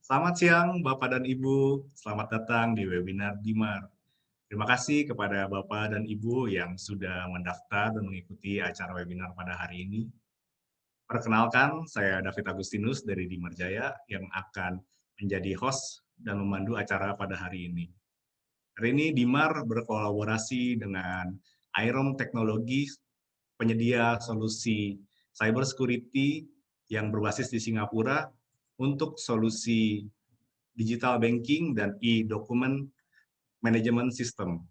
Selamat siang Bapak dan Ibu, selamat datang di webinar Dymar. Terima kasih kepada Bapak dan Ibu yang sudah mendaftar dan mengikuti acara webinar pada hari ini. Perkenalkan, saya David Agustinus dari Dymar Jaya yang akan menjadi host dan memandu acara pada hari ini. Hari ini Dymar berkolaborasi dengan Airome Teknologi, penyedia solusi cyber security yang berbasis di Singapura untuk solusi digital banking dan e-document management system.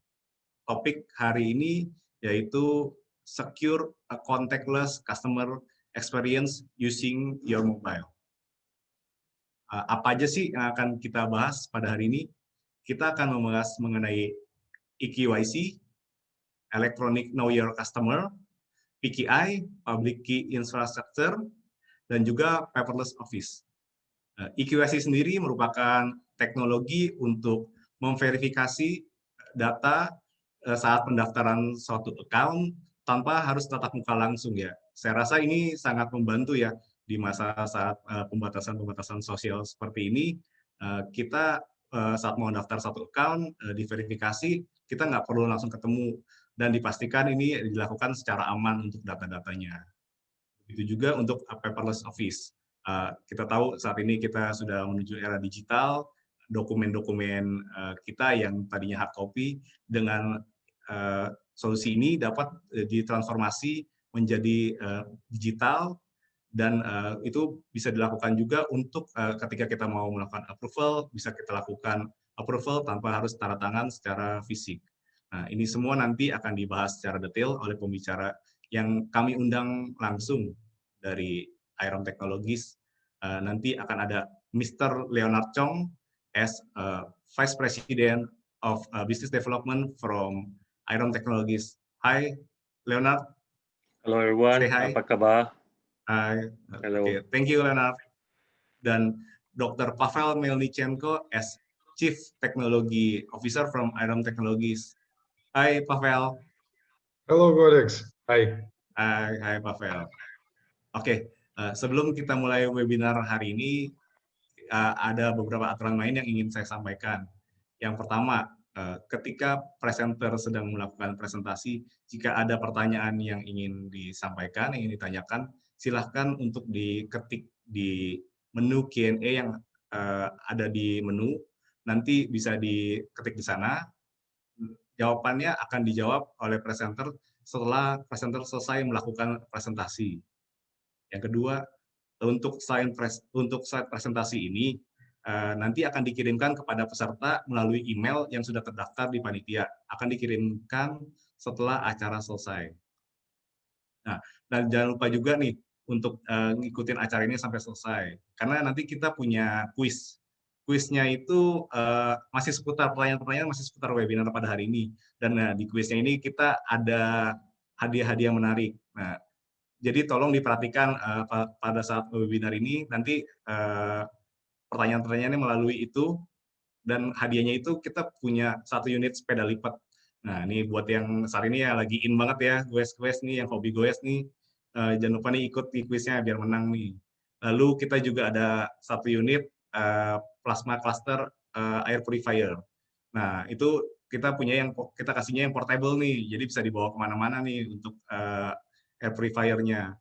Topik hari ini yaitu secure a contactless customer experience using your mobile. Apa aja sih yang akan kita bahas pada hari ini? Kita akan membahas mengenai eKYC, Electronic Know Your Customer, PKI, Public Key Infrastructure, dan juga Paperless Office. eKYC sendiri merupakan teknologi untuk memverifikasi data saat pendaftaran suatu account tanpa harus tatap muka langsung ya. Saya rasa ini sangat membantu ya di masa saat pembatasan-pembatasan sosial seperti ini. Kita saat mau daftar satu account, diverifikasi, kita nggak perlu langsung ketemu dan dipastikan ini dilakukan secara aman untuk data-datanya. Begitu juga untuk paperless office. Kita tahu saat ini kita sudah menuju era digital, dokumen-dokumen kita yang tadinya hard copy dengan solusi ini dapat ditransformasi menjadi digital dan itu bisa dilakukan juga untuk ketika kita mau melakukan approval, bisa kita lakukan approval tanpa harus tanda tangan secara fisik. Nah, ini semua nanti akan dibahas secara detail oleh pembicara yang kami undang langsung dari Airome Technologies. Nanti akan ada Mr. Leonard Chong as Vice President of Business Development from Airome Technologies. Hi, Leonard. Hello everyone, Say hi. apa kabar? Hi. Hello. Okay. Thank you, Leonard. Dan Dr. Pavel Melnichenko as Chief Technology Officer from Airome Technologies. Hi, Pavel. Hello, Codex. Hi. Hai, Pavel. Oke, sebelum kita mulai webinar hari ini, ada beberapa aturan main yang ingin saya sampaikan. Yang pertama, ketika presenter sedang melakukan presentasi, jika ada pertanyaan yang ingin disampaikan, yang ingin ditanyakan, silahkan untuk diketik di menu Q&A yang ada di menu, nanti bisa diketik di sana. Jawabannya akan dijawab oleh presenter setelah presenter selesai melakukan presentasi. Yang kedua, untuk slide presentasi ini nanti akan dikirimkan kepada peserta melalui email yang sudah terdaftar di panitia. Akan dikirimkan setelah acara selesai. Nah, dan jangan lupa juga nih untuk ngikutin acara ini sampai selesai. Karena nanti kita punya kuis. Kuisnya itu masih seputar pertanyaan-pertanyaan masih seputar webinar pada hari ini. Dan di kuisnya ini kita ada hadiah-hadiah menarik. Nah, jadi tolong diperhatikan pada saat webinar ini nanti pertanyaan-pertanyaannya melalui itu dan hadiahnya itu kita punya 1 unit sepeda lipat. Nah ini buat yang saat ini ya lagi in banget ya goes nih yang hobi goes nih jangan lupa nih ikut di kuisnya biar menang nih. Lalu kita juga ada 1 unit plasma cluster air purifier. Nah itu kita punya yang kita kasihnya yang portable nih jadi bisa dibawa kemana-mana nih untuk air purifier-nya.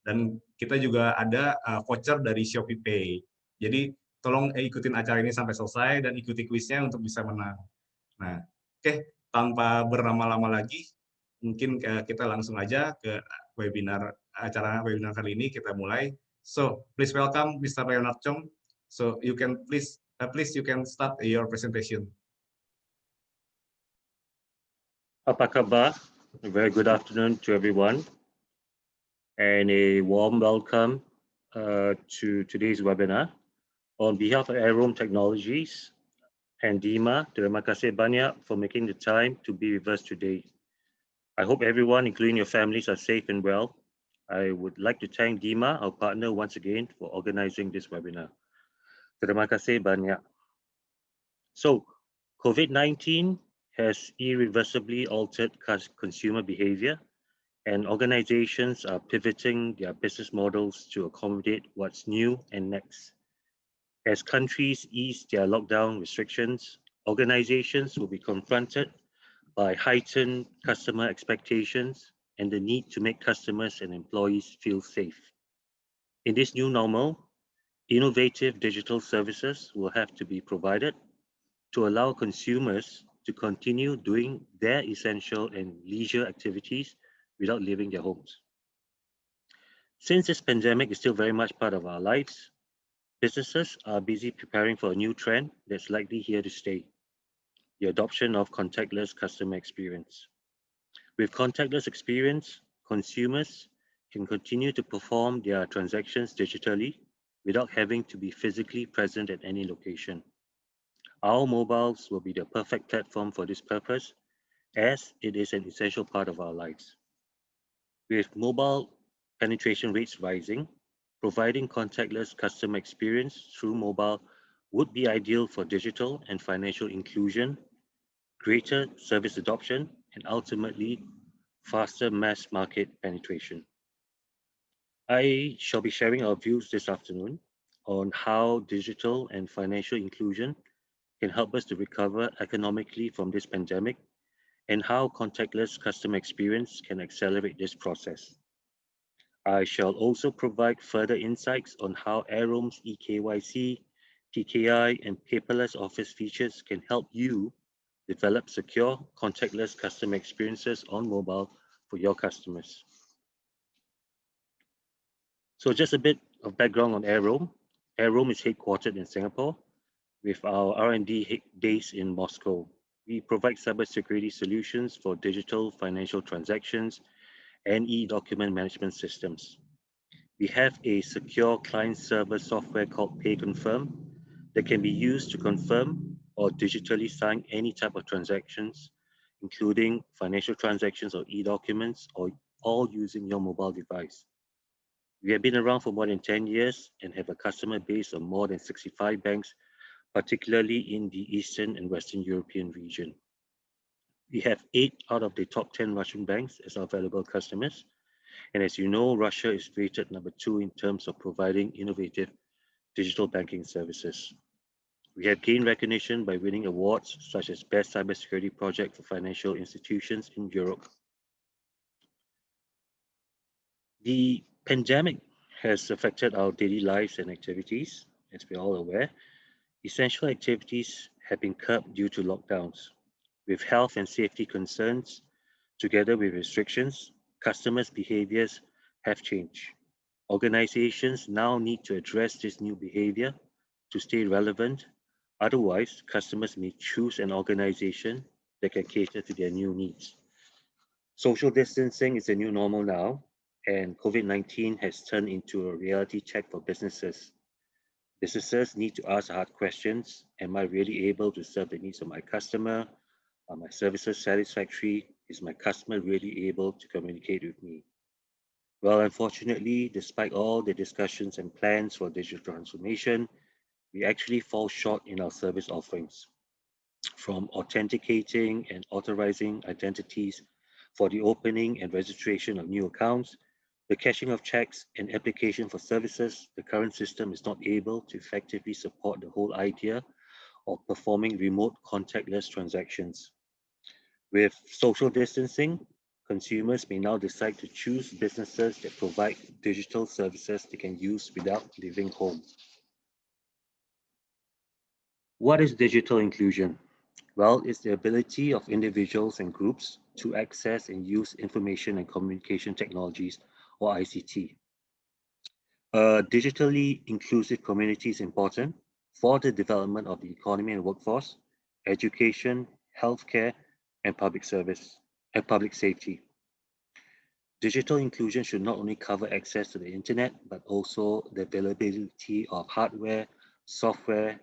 Dan kita juga ada voucher dari Shopee Pay. Jadi tolong ikutin acara ini sampai selesai dan ikuti kuisnya untuk bisa menang. Nah, oke, tanpa berlama-lama lagi, mungkin kita langsung aja ke acara webinar kali ini kita mulai. So, please welcome Mr. Leonard Chong. So, you can please you can start your presentation. Apa kabar? A very good afternoon to everyone, and a warm welcome to today's webinar. On behalf of Airome Technologies and Dymar, terima kasih banyak for making the time to be with us today. I hope everyone, including your families, are safe and well. I would like to thank Dymar, our partner, once again for organizing this webinar. Terima kasih banyak. So, COVID-19 has irreversibly altered consumer behavior, and organizations are pivoting their business models to accommodate what's new and next. As countries ease their lockdown restrictions, organizations will be confronted by heightened customer expectations and the need to make customers and employees feel safe. In this new normal, innovative digital services will have to be provided to allow consumers to continue doing their essential and leisure activities without leaving their homes. Since this pandemic is still very much part of our lives, businesses are busy preparing for a new trend that's likely here to stay: the adoption of contactless customer experience. With contactless experience, consumers can continue to perform their transactions digitally without having to be physically present at any location. Our mobiles will be the perfect platform for this purpose, as it is an essential part of our lives. With mobile penetration rates rising, providing contactless customer experience through mobile would be ideal for digital and financial inclusion, greater service adoption, and ultimately faster mass market penetration. I shall be sharing our views this afternoon on how digital and financial inclusion can help us to recover economically from this pandemic, and how contactless customer experience can accelerate this process. I shall also provide further insights on how Airome's eKYC, PKI, and Paperless Office features can help you develop secure, contactless customer experiences on mobile for your customers. So just a bit of background on Airome. Airome is headquartered in Singapore with our R&D base in Moscow. We provide cybersecurity solutions for digital financial transactions and e-document management systems. We have a secure client-server software called PayConfirm that can be used to confirm or digitally sign any type of transactions, including financial transactions or e-documents, or all using your mobile device. We have been around for more than 10 years and have a customer base of more than 65 banks, particularly in the Eastern and Western European region. We have 8 out of the top 10 Russian banks as our valuable customers. And as you know, Russia is rated number 2 in terms of providing innovative digital banking services. We have gained recognition by winning awards such as Best Cybersecurity Project for Financial Institutions in Europe. The pandemic has affected our daily lives and activities, as we're all aware. Essential activities have been curbed due to lockdowns. With health and safety concerns, together with restrictions, customers' behaviors have changed. Organizations now need to address this new behavior to stay relevant. Otherwise, customers may choose an organization that can cater to their new needs. Social distancing is the new normal now, and COVID-19 has turned into a reality check for businesses. Businesses need to ask hard questions. Am I really able to serve the needs of my customer? Are my services satisfactory? Is my customer really able to communicate with me? Well, unfortunately, despite all the discussions and plans for digital transformation, we actually fall short in our service offerings. From authenticating and authorizing identities for the opening and registration of new accounts, the cashing of checks and application for services, the current system is not able to effectively support the whole idea of performing remote contactless transactions. With social distancing, consumers may now decide to choose businesses that provide digital services they can use without leaving home. What is digital inclusion? Well, it's the ability of individuals and groups to access and use information and communication technologies, or ICT. A digitally inclusive community is important for the development of the economy and workforce, education, healthcare, and public service and public safety. Digital inclusion should not only cover access to the internet, but also the availability of hardware, software,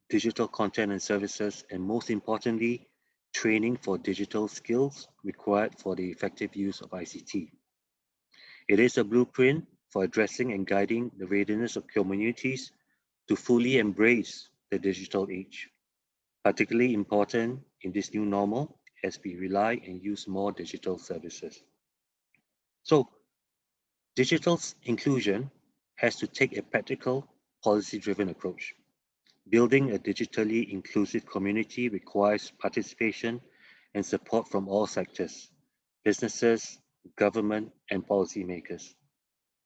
digital content and services, and most importantly, training for digital skills required for the effective use of ICT. It is a blueprint for addressing and guiding the readiness of communities to fully embrace the digital age, particularly important in this new normal as we rely and use more digital services. So, digital inclusion has to take a practical, policy-driven approach. Building a digitally inclusive community requires participation and support from all sectors, businesses, government, and policymakers.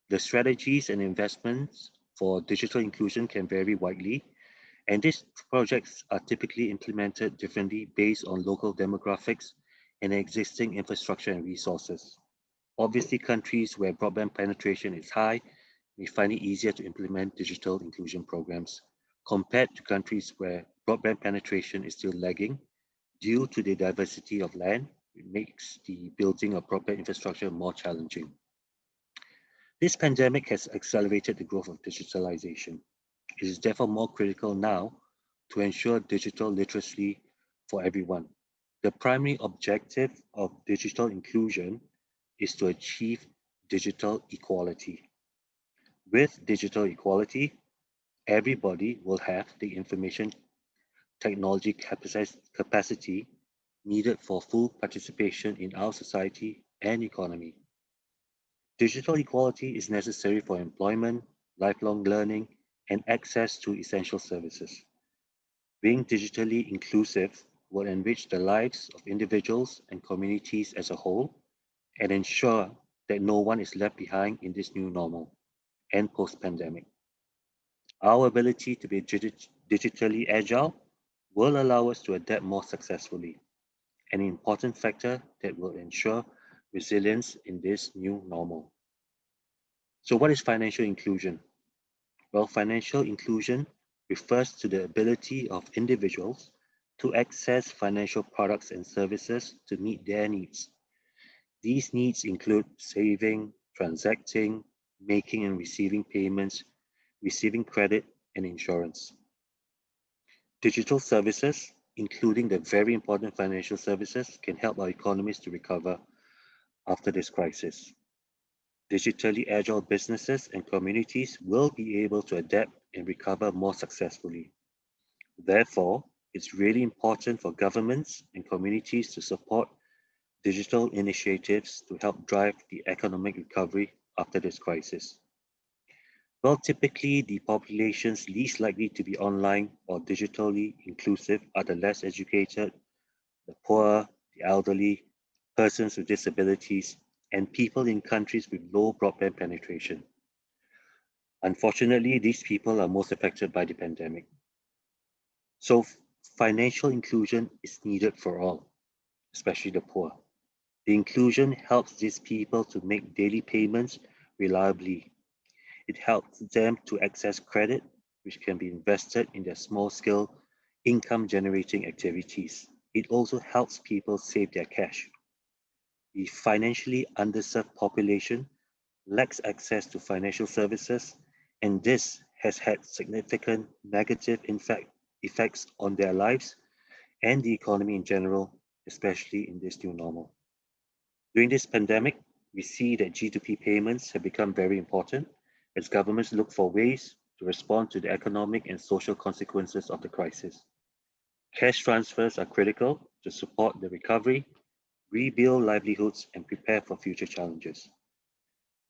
The strategies and investments for digital inclusion can vary widely, and these projects are typically implemented differently based on local demographics and existing infrastructure and resources. Obviously, countries where broadband penetration is high may find it easier to implement digital inclusion programs compared to countries where broadband penetration is still lagging due to the diversity of land. It makes the building of broadband infrastructure more challenging. This pandemic has accelerated the growth of digitalization. It is therefore more critical now to ensure digital literacy for everyone. The primary objective of digital inclusion is to achieve digital equality. With digital equality, everybody will have the information technology capacity needed for full participation in our society and economy. Digital equality is necessary for employment, lifelong learning, and access to essential services. Being digitally inclusive will enrich the lives of individuals and communities as a whole and ensure that no one is left behind in this new normal and post-pandemic. Our ability to be digitally agile will allow us to adapt more successfully, an important factor that will ensure resilience in this new normal. So, what is financial inclusion? Well, financial inclusion refers to the ability of individuals to access financial products and services to meet their needs. These needs include saving, transacting, making and receiving payments, receiving credit, and insurance. Digital services, including the very important financial services, can help our economies to recover after this crisis. Digitally agile businesses and communities will be able to adapt and recover more successfully. Therefore, it's really important for governments and communities to support digital initiatives to help drive the economic recovery after this crisis. Well, typically, the populations least likely to be online or digitally inclusive are the less educated, the poor, the elderly, persons with disabilities, and people in countries with low broadband penetration. Unfortunately, these people are most affected by the pandemic. So, financial inclusion is needed for all, especially the poor. The inclusion helps these people to make daily payments reliably. It helps them to access credit, which can be invested in their small scale income generating activities. It also helps people save their cash. The financially underserved population lacks access to financial services, and this has had significant negative effects on their lives and the economy in general, especially in this new normal. During this pandemic, we see that G2P payments have become very important as governments look for ways to respond to the economic and social consequences of the crisis. Cash transfers are critical to support the recovery, rebuild livelihoods, and prepare for future challenges.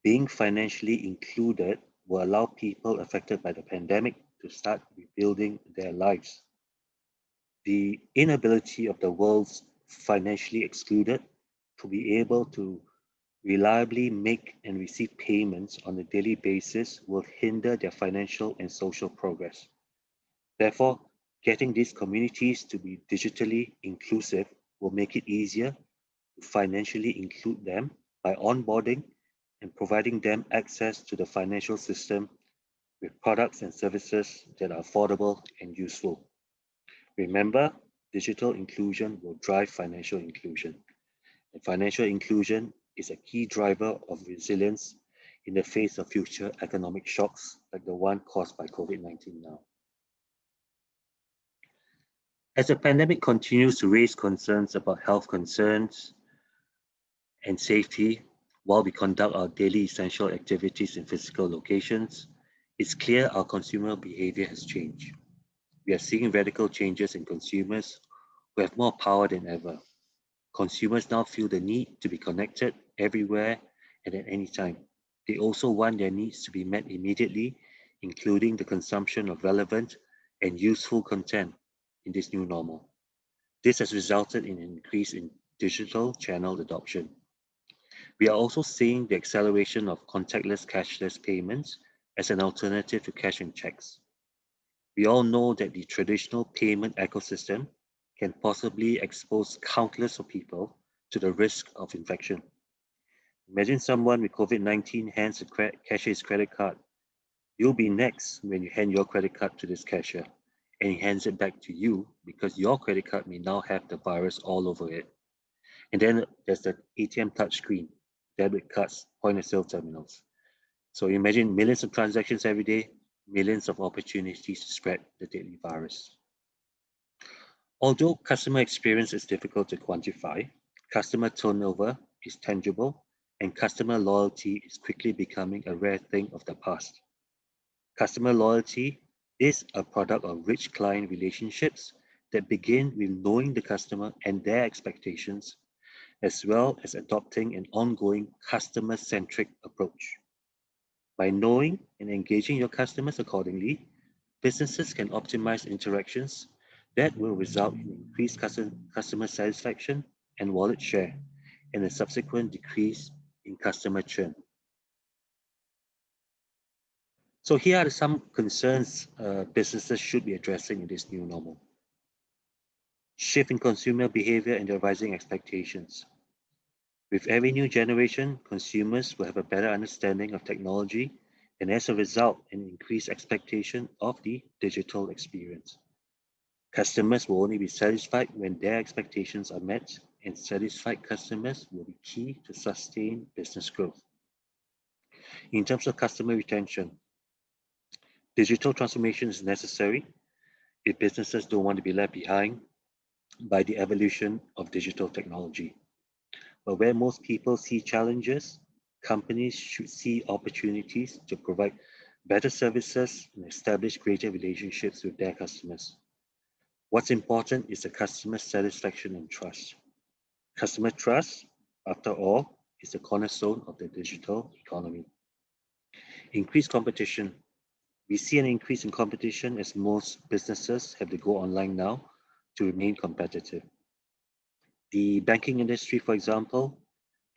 Being financially included will allow people affected by the pandemic to start rebuilding their lives. The inability of the world's financially excluded to be able to reliably make and receive payments on a daily basis will hinder their financial and social progress. Therefore, getting these communities to be digitally inclusive will make it easier to financially include them by onboarding and providing them access to the financial system with products and services that are affordable and useful. Remember, digital inclusion will drive financial inclusion. And financial inclusion is a key driver of resilience in the face of future economic shocks like the one caused by COVID-19 now. As the pandemic continues to raise concerns about health concerns and safety while we conduct our daily essential activities in physical locations, it's clear our consumer behavior has changed. We are seeing radical changes in consumers who have more power than ever. Consumers now feel the need to be connected everywhere and at any time. They also want their needs to be met immediately, including the consumption of relevant and useful content in this new normal. This has resulted in an increase in digital channel adoption. We are also seeing the acceleration of contactless cashless payments as an alternative to cash and checks. We all know that the traditional payment ecosystem can possibly expose countless of people to the risk of infection. Imagine someone with COVID-19 hands a cashier's credit card. You'll be next when you hand your credit card to this cashier, and he hands it back to you because your credit card may now have the virus all over it. And then there's the ATM touchscreen, debit cards, point of sale terminals. So imagine millions of transactions every day, millions of opportunities to spread the deadly virus. Although customer experience is difficult to quantify, customer turnover is tangible, and customer loyalty is quickly becoming a rare thing of the past. Customer loyalty is a product of rich client relationships that begin with knowing the customer and their expectations, as well as adopting an ongoing customer-centric approach. By knowing and engaging your customers accordingly, businesses can optimize interactions that will result in increased customer satisfaction and wallet share, and a subsequent decrease in customer churn. So here are some concerns businesses should be addressing in this new normal. Shift in consumer behavior and their rising expectations. With every new generation, consumers will have a better understanding of technology and as a result, an increased expectation of the digital experience. Customers will only be satisfied when their expectations are met, and satisfied customers will be key to sustain business growth. In terms of customer retention, digital transformation is necessary if businesses don't want to be left behind by the evolution of digital technology. But where most people see challenges, companies should see opportunities to provide better services and establish greater relationships with their customers. What's important is the customer satisfaction and trust. Customer trust, after all, is the cornerstone of the digital economy. Increased competition. We see an increase in competition as most businesses have to go online now to remain competitive. The banking industry, for example,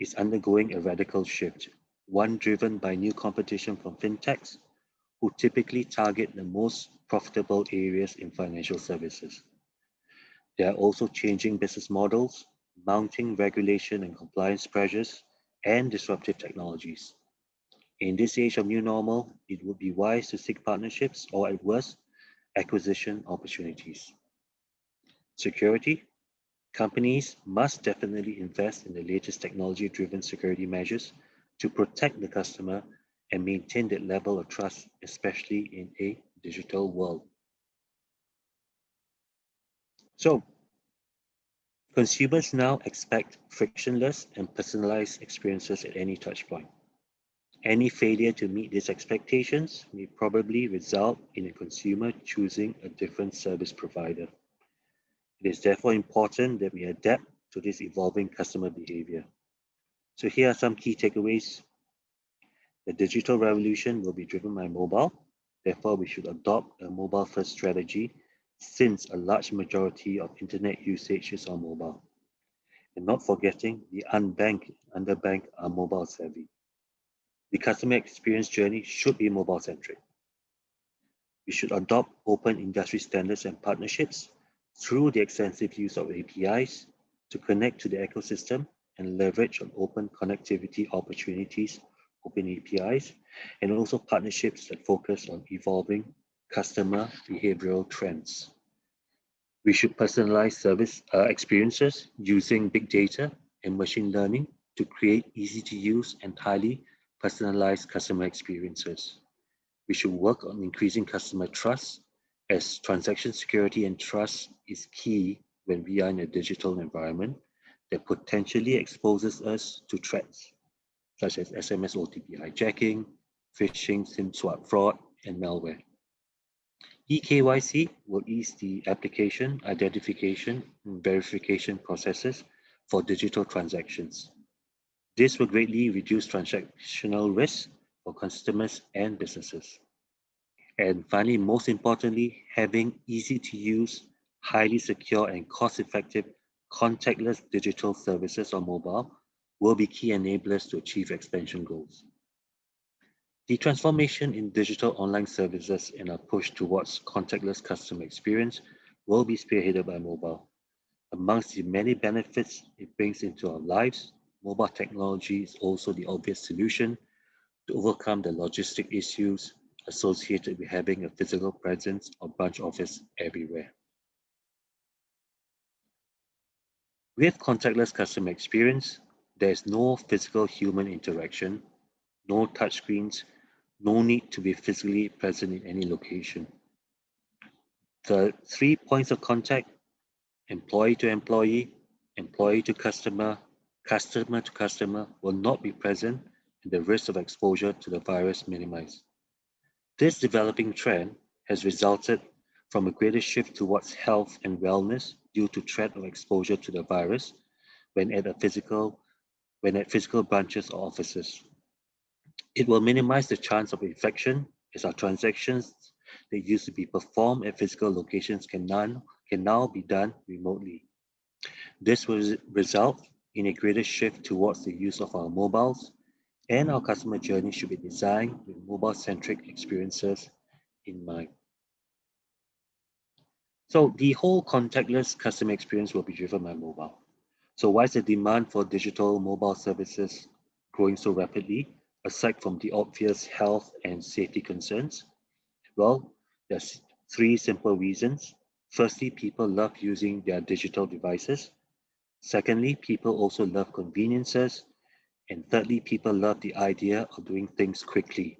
is undergoing a radical shift, one driven by new competition from fintechs, who typically target the most profitable areas in financial services. They are also changing business models, mounting regulation and compliance pressures, and disruptive technologies. In this age of new normal, it would be wise to seek partnerships or, at worst, acquisition opportunities. Security. Companies must definitely invest in the latest technology-driven security measures to protect the customer and maintain that level of trust, especially in a digital world. So, consumers now expect frictionless and personalized experiences at any touchpoint. Any failure to meet these expectations may probably result in a consumer choosing a different service provider. It is therefore important that we adapt to this evolving customer behavior. So here are some key takeaways. The digital revolution will be driven by mobile. Therefore, we should adopt a mobile-first strategy since a large majority of internet usage is on mobile. And not forgetting the unbanked, underbanked are mobile savvy. The customer experience journey should be mobile-centric. We should adopt open industry standards and partnerships through the extensive use of APIs to connect to the ecosystem and leverage on open connectivity opportunities, open APIs, and also partnerships that focus on evolving customer behavioral trends. We should personalize service experiences using big data and machine learning to create easy to use and highly personalized customer experiences. We should work on increasing customer trust, as transaction security and trust is key when we are in a digital environment that potentially exposes us to threats such as SMS OTP hijacking, phishing, SIM swap fraud, and malware. eKYC will ease the application, identification, and verification processes for digital transactions. This will greatly reduce transactional risk for customers and businesses. And finally, most importantly, having easy to use, highly secure and cost-effective contactless digital services on mobile will be key enablers to achieve expansion goals. The transformation in digital online services and our push towards contactless customer experience will be spearheaded by mobile. Amongst the many benefits it brings into our lives, mobile technology is also the obvious solution to overcome the logistic issues associated with having a physical presence or branch office everywhere. With contactless customer experience, there is no physical human interaction, no touchscreens, no need to be physically present in any location. The 3 points of contact, employee to customer, customer to customer, will not be present and the risk of exposure to the virus minimized. This developing trend has resulted from a greater shift towards health and wellness due to threat of exposure to the virus when at physical branches or offices. It will minimize the chance of infection as our transactions that used to be performed at physical locations can now be done remotely. This will result in a greater shift towards the use of our mobiles, and our customer journey should be designed with mobile-centric experiences in mind. So the whole contactless customer experience will be driven by mobile. So why is the demand for digital mobile services growing so rapidly, aside from the obvious health and safety concerns? Well, there's three simple reasons. Firstly, people love using their digital devices. Secondly, people also love conveniences. And thirdly, people love the idea of doing things quickly.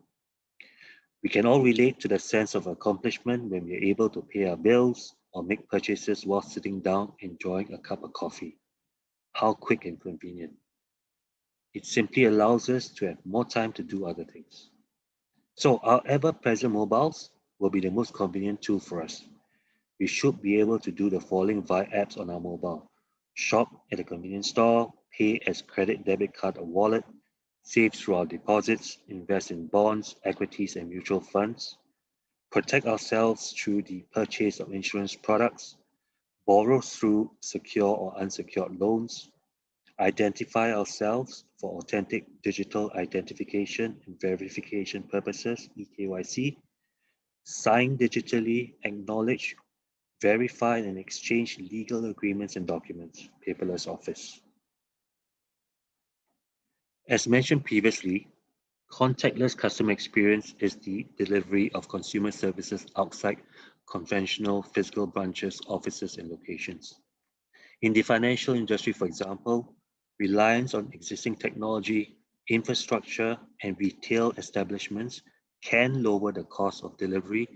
We can all relate to the sense of accomplishment when we are able to pay our bills or make purchases while sitting down enjoying a cup of coffee. How quick and convenient. It simply allows us to have more time to do other things. So our ever-present mobiles will be the most convenient tool for us. We should be able to do the following via apps on our mobile. Shop at a convenience store, pay as credit, debit card, or wallet, save through our deposits, invest in bonds, equities, and mutual funds, protect ourselves through the purchase of insurance products, borrow through secure or unsecured loans, identify ourselves for authentic digital identification and verification purposes, eKYC, sign digitally, acknowledge, verify, and exchange legal agreements and documents, paperless office. As mentioned previously, contactless customer experience is the delivery of consumer services outside conventional physical branches, offices, and locations. In the financial industry, for example, reliance on existing technology, infrastructure, and retail establishments can lower the cost of delivery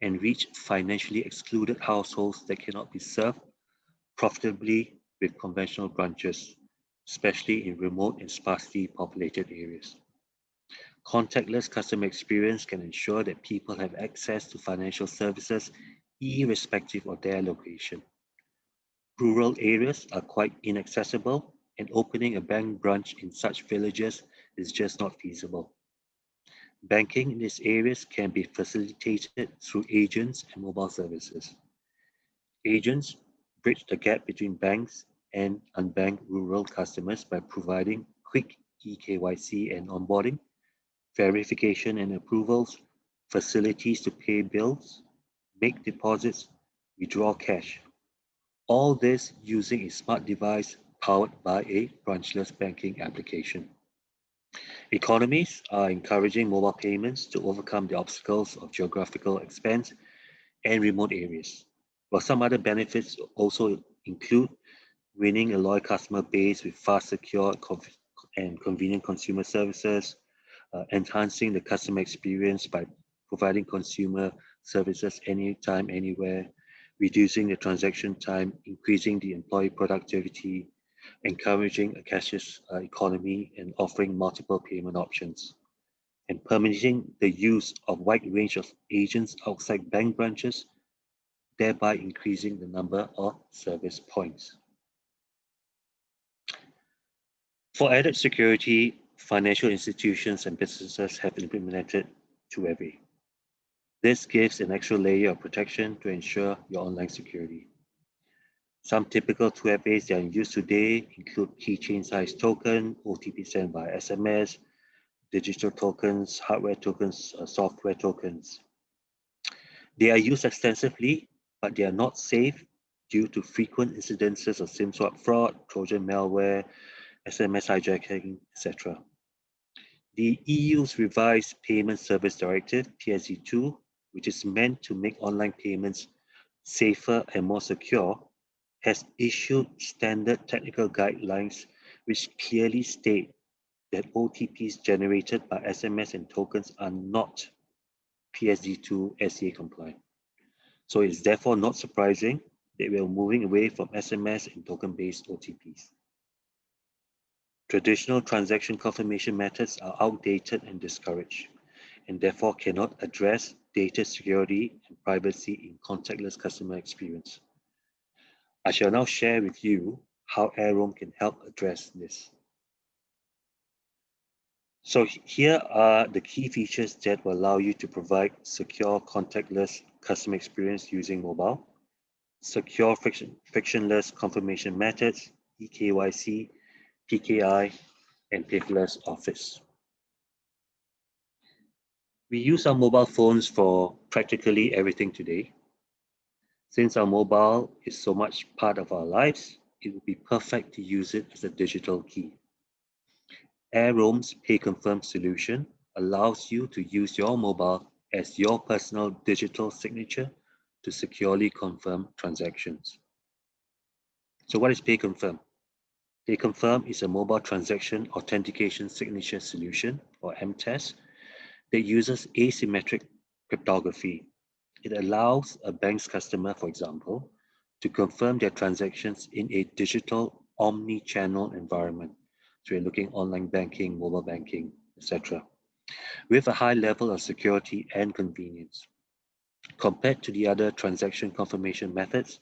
and reach financially excluded households that cannot be served profitably with conventional branches, especially in remote and sparsely populated areas. Contactless customer experience can ensure that people have access to financial services irrespective of their location. Rural areas are quite inaccessible, and opening a bank branch in such villages is just not feasible. Banking in these areas can be facilitated through agents and mobile services. Agents bridge the gap between banks and unbanked rural customers by providing quick eKYC and onboarding, verification and approvals, facilities to pay bills, make deposits, withdraw cash. All this using a smart device powered by a branchless banking application. Economies are encouraging mobile payments to overcome the obstacles of geographical expanse and remote areas. While some other benefits also include winning a loyal customer base with fast, secure, and convenient consumer services, enhancing the customer experience by providing consumer services anytime, anywhere, reducing the transaction time, increasing the employee productivity, encouraging a cashless economy, and offering multiple payment options, and permitting the use of wide range of agents outside bank branches, thereby increasing the number of service points. For added security, financial institutions and businesses have implemented 2FA. This gives an extra layer of protection to ensure your online security. Some typical 2FAs that are in use today include keychain size token, OTP sent by SMS, digital tokens, hardware tokens, software tokens. They are used extensively, but they are not safe due to frequent incidences of SIM swap fraud, Trojan malware, SMS hijacking, etc. The EU's revised Payment Service Directive, PSD2, which is meant to make online payments safer and more secure, has issued standard technical guidelines which clearly state that OTPs generated by SMS and tokens are not PSD2 SCA compliant. So it's therefore not surprising that we are moving away from SMS and token-based OTPs. Traditional transaction confirmation methods are outdated and discouraged, and therefore cannot address data security and privacy in contactless customer experience. I shall now share with you how Airome can help address this. So here are the key features that will allow you to provide secure contactless customer experience using mobile, secure frictionless confirmation methods, eKYC, PKI, and paperless office. We use our mobile phones for practically everything today. Since our mobile is so much part of our lives, it would be perfect to use it as a digital key. Airome's Pay Confirm solution allows you to use your mobile as your personal digital signature to securely confirm transactions. So what is Pay Confirm? Pay Confirm is a mobile transaction authentication signature solution, or MTES, that uses asymmetric cryptography. It allows a bank's customer, for example, to confirm their transactions in a digital omni-channel environment. So you're looking online banking, mobile banking, etc., with a high level of security and convenience. Compared to the other transaction confirmation methods,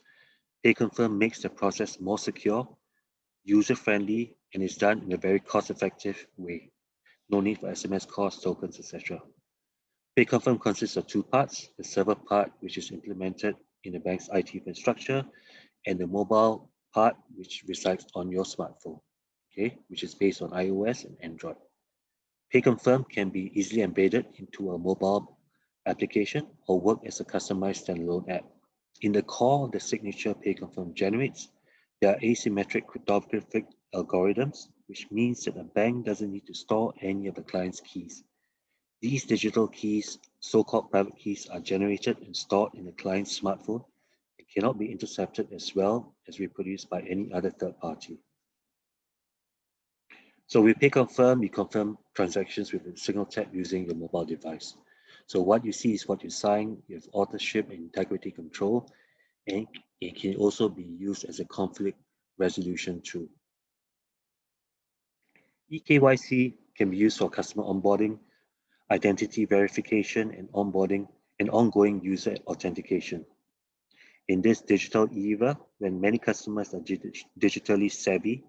Pay Confirm makes the process more secure, user-friendly, and is done in a very cost-effective way. No need for SMS calls, tokens, etc. Pay Confirm consists of two parts: the server part, which is implemented in the bank's IT infrastructure, and the mobile part, which resides on your smartphone, okay, which is based on iOS and Android. Pay Confirm can be easily embedded into a mobile application or work as a customized standalone app. In the core, the signature Pay Confirm generates, there are asymmetric cryptographic algorithms, which means that a bank doesn't need to store any of the client's keys. These digital keys, so-called private keys, are generated and stored in the client's smartphone and cannot be intercepted as well as reproduced by any other third party. So with Pay Confirm, you confirm transactions with a single tap using your mobile device. So what you see is what you sign, you have authorship and integrity control, and it can also be used as a conflict resolution tool. eKYC can be used for customer onboarding, identity verification, and onboarding and ongoing user authentication. In this digital era, when many customers are digitally savvy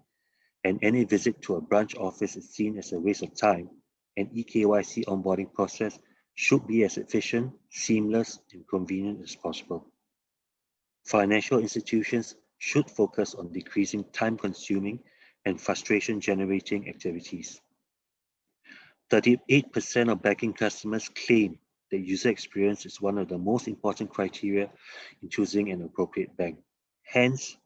and any visit to a branch office is seen as a waste of time, an eKYC onboarding process should be as efficient, seamless, and convenient as possible. Financial institutions should focus on decreasing time-consuming and frustration-generating activities. 38% of banking customers claim that user experience is one of the most important criteria in choosing an appropriate bank. Hence,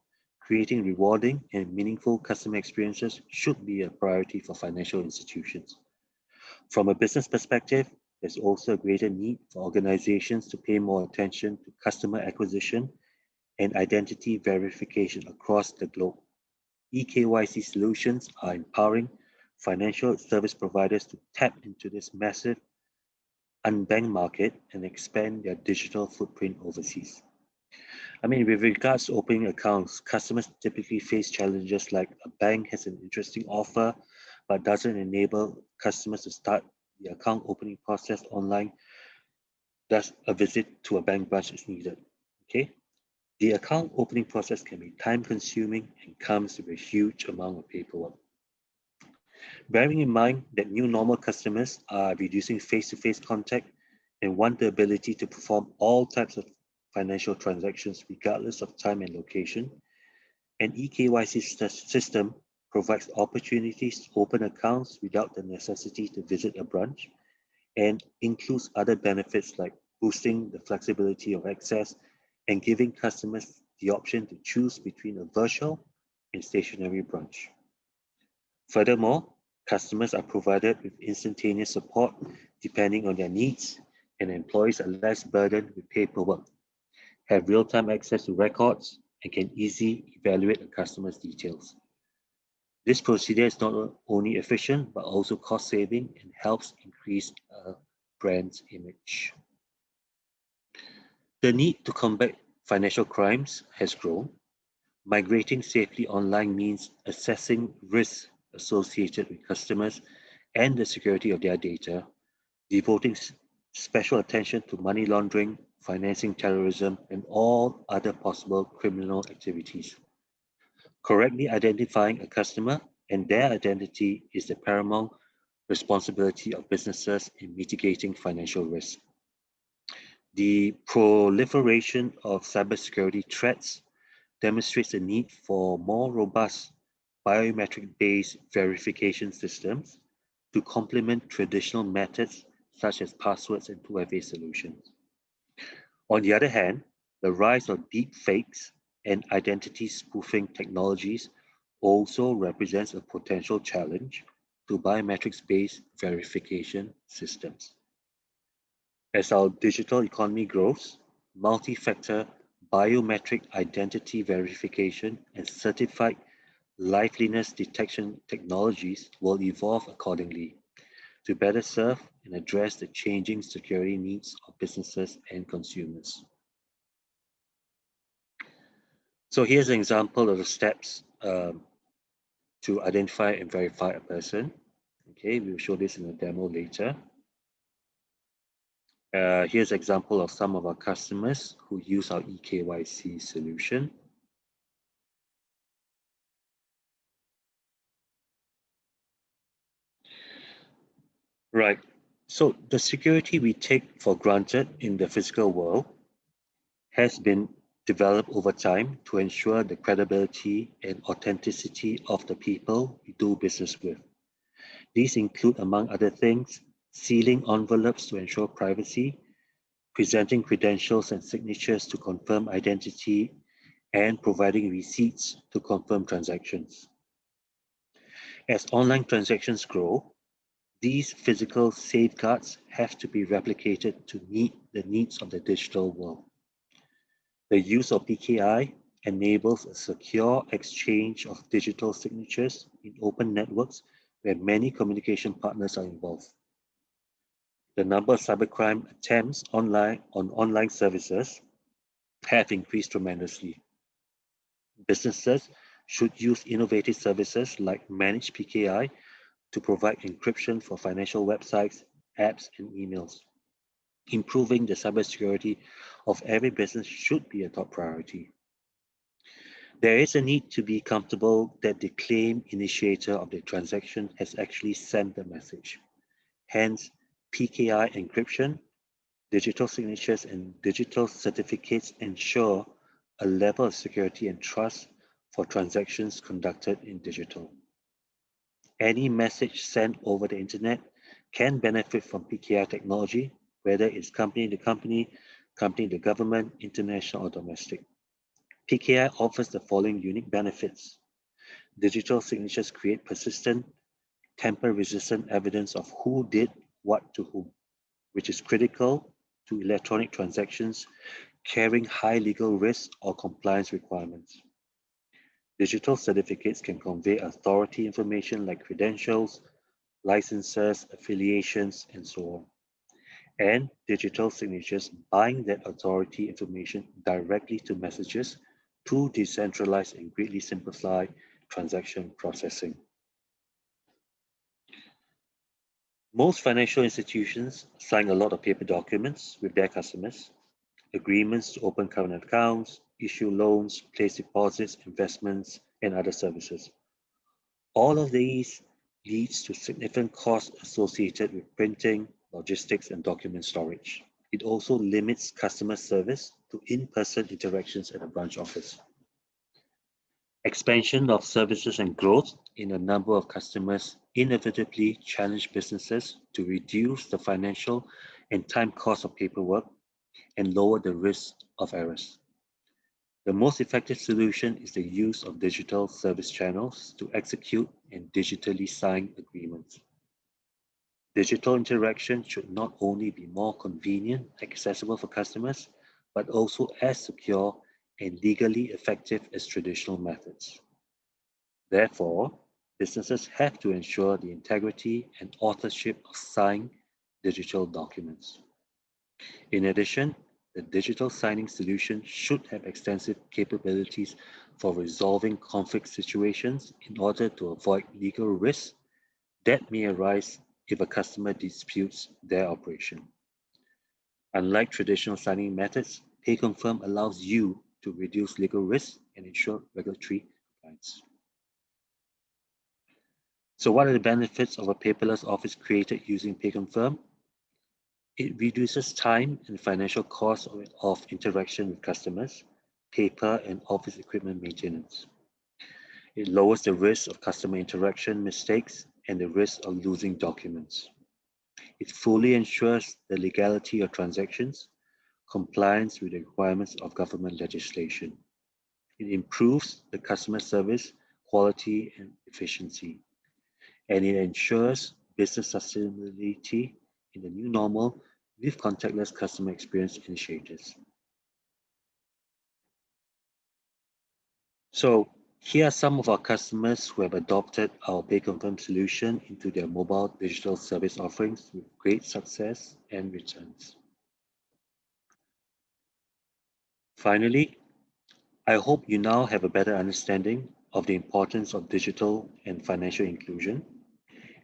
creating rewarding and meaningful customer experiences should be a priority for financial institutions. From a business perspective, there's also a greater need for organizations to pay more attention to customer acquisition and identity verification across the globe. eKYC solutions are empowering financial service providers to tap into this massive unbanked market and expand their digital footprint overseas. I mean, with regards to opening accounts, customers typically face challenges like a bank has an interesting offer, but doesn't enable customers to start the account opening process online. Thus, a visit to a bank branch is needed. Okay. The account opening process can be time-consuming and comes with a huge amount of paperwork. Bearing in mind that new normal customers are reducing face-to-face contact and want the ability to perform all types of financial transactions regardless of time and location, an eKYC system provides opportunities to open accounts without the necessity to visit a branch and includes other benefits like boosting the flexibility of access and giving customers the option to choose between a virtual and stationary branch. Furthermore, customers are provided with instantaneous support depending on their needs, and employees are less burdened with paperwork, have real-time access to records, and can easily evaluate a customer's details. This procedure is not only efficient, but also cost-saving and helps increase a brand's image. The need to combat financial crimes has grown. Migrating safely online means assessing risks associated with customers and the security of their data, devoting special attention to money laundering, financing terrorism, and all other possible criminal activities. Correctly identifying a customer and their identity is the paramount responsibility of businesses in mitigating financial risk. The proliferation of cybersecurity threats demonstrates the need for more robust biometric-based verification systems to complement traditional methods such as passwords and 2FA solutions. On the other hand, the rise of deep fakes and identity spoofing technologies also represents a potential challenge to biometrics-based verification systems. As our digital economy grows, multi-factor biometric identity verification and certified liveliness detection technologies will evolve accordingly to better serve and address the changing security needs of businesses and consumers. So here's an example of the steps to identify and verify a person. Okay, we'll show this in a demo later. Here's an example of some of our customers who use our eKYC solution. Right, so the security we take for granted in the physical world has been developed over time to ensure the credibility and authenticity of the people we do business with. These include, among other things, sealing envelopes to ensure privacy, presenting credentials and signatures to confirm identity, and providing receipts to confirm transactions. As online transactions grow, these physical safeguards have to be replicated to meet the needs of the digital world. The use of PKI enables a secure exchange of digital signatures in open networks where many communication partners are involved. The number of cybercrime attempts on online services have increased tremendously. Businesses should use innovative services like managed PKI to provide encryption for financial websites, apps, and emails. Improving the cybersecurity of every business should be a top priority. There is a need to be comfortable that the claim initiator of the transaction has actually sent the message. Hence, PKI encryption, digital signatures, and digital certificates ensure a level of security and trust for transactions conducted in digital. Any message sent over the internet can benefit from PKI technology, whether it's company to company, company to government, international or domestic. PKI offers the following unique benefits. Digital signatures create persistent, tamper-resistant evidence of who did what to whom, which is critical to electronic transactions carrying high legal risk or compliance requirements. Digital certificates can convey authority information like credentials, licenses, affiliations, and so on. And digital signatures bind that authority information directly to messages to decentralize and greatly simplify transaction processing. Most financial institutions sign a lot of paper documents with their customers, agreements to open current accounts, issue loans, place deposits, investments, and other services. All of these leads to significant costs associated with printing, logistics, and document storage. It also limits customer service to in-person interactions at a branch office. Expansion of services and growth in a number of customers inevitably challenge businesses to reduce the financial and time cost of paperwork and lower the risk of errors. The most effective solution is the use of digital service channels to execute and digitally sign agreements. Digital interaction should not only be more convenient, accessible for customers, but also as secure and legally effective as traditional methods. Therefore, businesses have to ensure the integrity and authorship of signed digital documents. In addition, the digital signing solution should have extensive capabilities for resolving conflict situations in order to avoid legal risks that may arise if a customer disputes their operation. Unlike traditional signing methods, PayConfirm allows you to reduce legal risks and ensure regulatory compliance. So what are the benefits of a paperless office created using PayConfirm? It reduces time and financial costs of interaction with customers, paper and office equipment maintenance. It lowers the risk of customer interaction mistakes and the risk of losing documents. It fully ensures the legality of transactions, compliance with the requirements of government legislation. It improves the customer service, quality, and efficiency. And it ensures business sustainability in the new normal with contactless customer experience initiatives. So here are some of our customers who have adopted our PayConfirm solution into their mobile digital service offerings with great success and returns. Finally, I hope you now have a better understanding of the importance of digital and financial inclusion,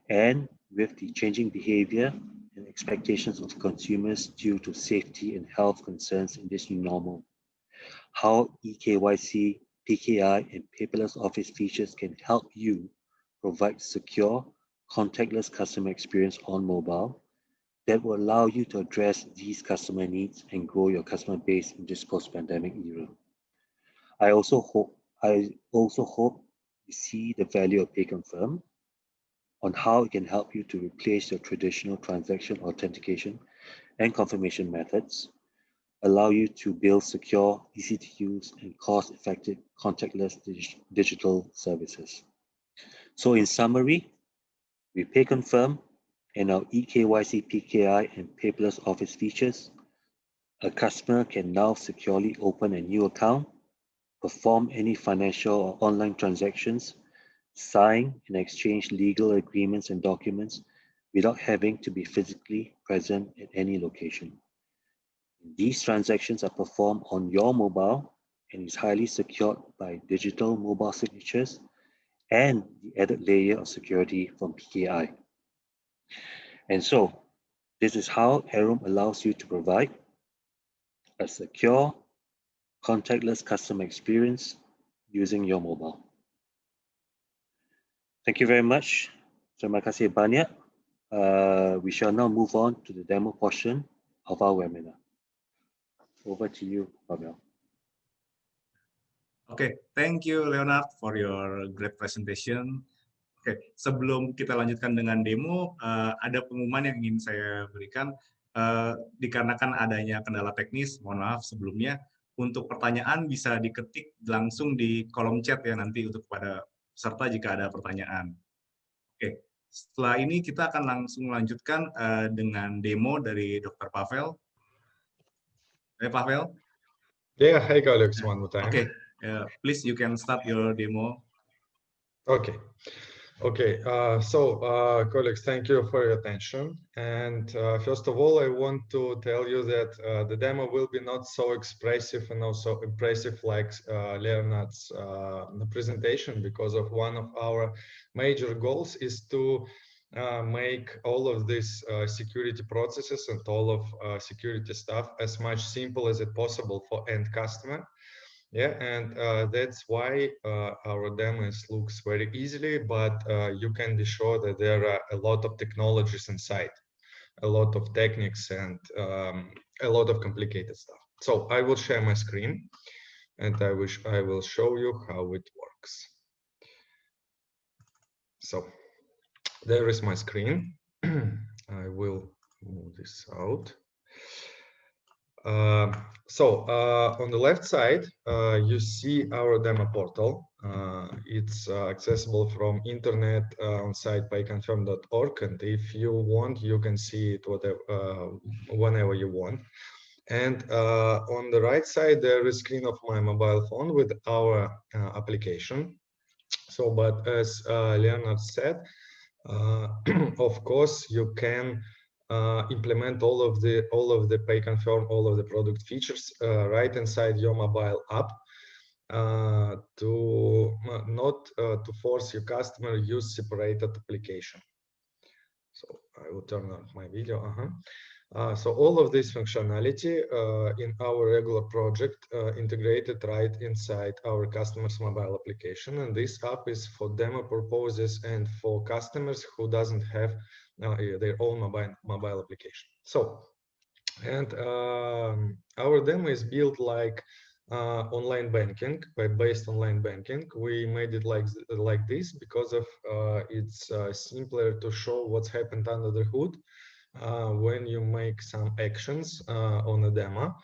and with the changing behavior and expectations of consumers due to safety and health concerns in this new normal, how eKYC, PKI, and paperless office features can help you provide secure, contactless customer experience on mobile that will allow you to address these customer needs and grow your customer base in this post-pandemic era. I also hope you see the value of PayConfirm on how it can help you to replace your traditional transaction authentication and confirmation methods, allow you to build secure, easy to use, and cost-effective contactless digital services. So in summary, with PayConfirm and our eKYC, PKI, and paperless office features, a customer can now securely open a new account, perform any financial or online transactions, sign and exchange legal agreements and documents without having to be physically present at any location. These transactions are performed on your mobile and is highly secured by digital mobile signatures and the added layer of security from PKI. And so, this is how Airome allows you to provide a secure, contactless customer experience using your mobile. Thank you very much. Terima kasih banyak. We shall now move on to the demo portion of our webinar. Over to you, Pavel. Okay, thank you Leonard for your great presentation. Oke, sebelum kita lanjutkan dengan demo, ada pengumuman yang ingin saya berikan. Dikarenakan adanya kendala teknis, mohon maaf sebelumnya, untuk pertanyaan bisa diketik langsung di kolom chat ya nanti untuk kepada peserta jika ada pertanyaan. Oke, setelah ini kita akan langsung melanjutkan dengan demo dari Dr. Pavel. Hey Pavel. Yeah, hi Alex, one more time. Okay, please you can start your demo. Okay. Okay, colleagues, thank you for your attention. And first of all, I want to tell you that the demo will be not so expressive and also impressive like Leonard's presentation, because of one of our major goals is to make all of these security processes and all of security stuff as much simple as it possible for end customer. Yeah, and that's why our demos looks very easily, but you can be sure that there are a lot of technologies inside, a lot of techniques and a lot of complicated stuff. So I will share my screen, and I will show you how it works. So there is my screen. I will move this out. On the left side, you see our demo portal. It's accessible from internet on site payconfirm.org, and if you want, you can see it whenever you want. And on the right side, there is a screen of my mobile phone with our application. So, but as Leonard said, of course, you can implement all of the PayConfirm, all of the product features right inside your mobile app to not to force your customer use separated application. So I will turn on my video. So all of this functionality in our regular project integrated right inside our customer's mobile application, and this app is for demo purposes and for customers who doesn't have their own mobile application. So, and our demo is built like online banking, web-based online banking. We made it like this because of it's simpler to show what's happened under the hood when you make some actions on a demo.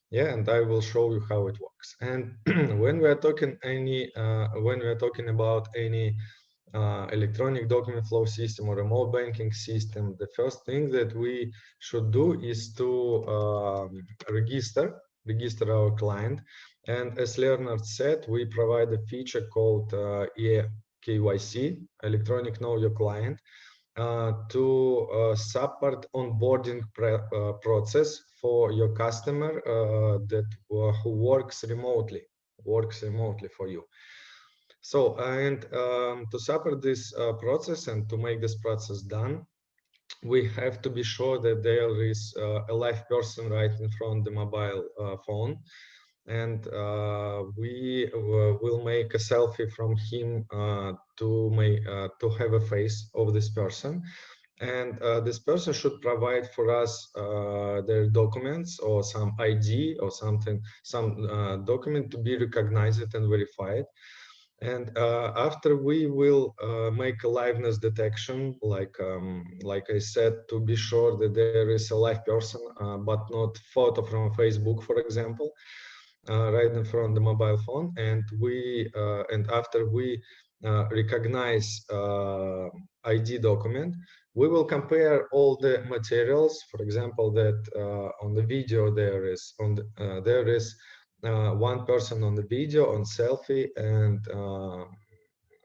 Yeah, and I will show you how it works. And when we are talking about any electronic document flow system or remote banking system, the first thing that we should do is to register our client. And as Leonard said, we provide a feature called eKYC, electronic know your client, to support onboarding process for your customer who works remotely for you. So, and to support this process and to make this process done, we have to be sure that there is a live person right in front of the mobile phone, and we will make a selfie from him to have a face of this person. And this person should provide for us their documents or some ID or something, some document to be recognized and verified. And after we will make a liveness detection, like I said, to be sure that there is a live person, but not photo from Facebook, for example, right in front of the mobile phone. And after we recognize ID document, we will compare all the materials. For example, that on the video there is one person on the video on selfie and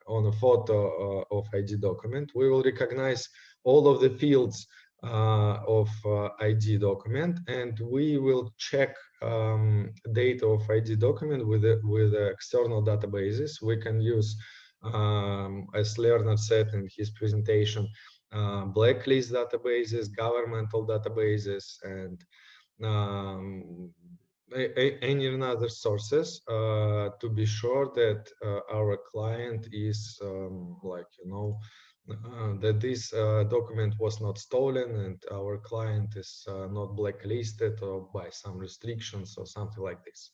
on a photo of ID document. We will recognize all of the fields of ID document, and we will check data of ID document with external databases. We can use, as Leonard said in his presentation, blacklist databases, governmental databases, and any other sources to be sure that our client is that this document was not stolen and our client is not blacklisted or by some restrictions or something like this.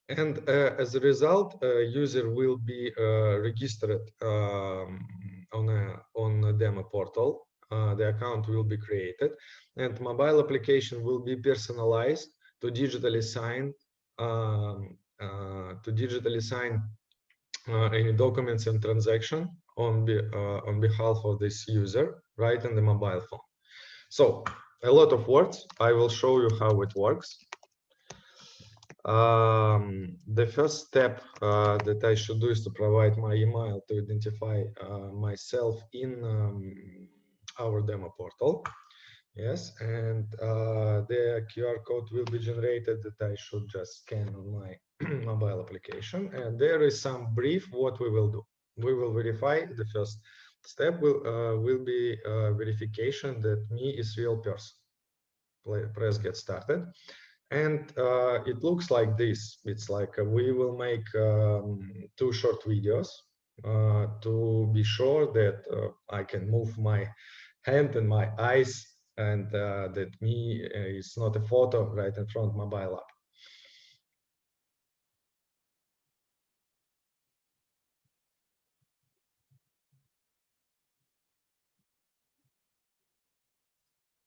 And as a result, user will be registered on a demo portal. The account will be created, and mobile application will be personalized to digitally sign any documents and transaction on behalf of this user right in the mobile phone. So a lot of words. I will show you how it works. The first step that I should do is to provide my email to identify myself in our demo portal. Yes, and the QR code will be generated that I should just scan on my mobile application. And there is some brief what we will do. We will verify. The first step will be verification that me is real person. Press get started. And it looks like this. It's like we will make 2 short videos to be sure that I can move my hand and my eyes and that me is not a photo right in front of mobile app.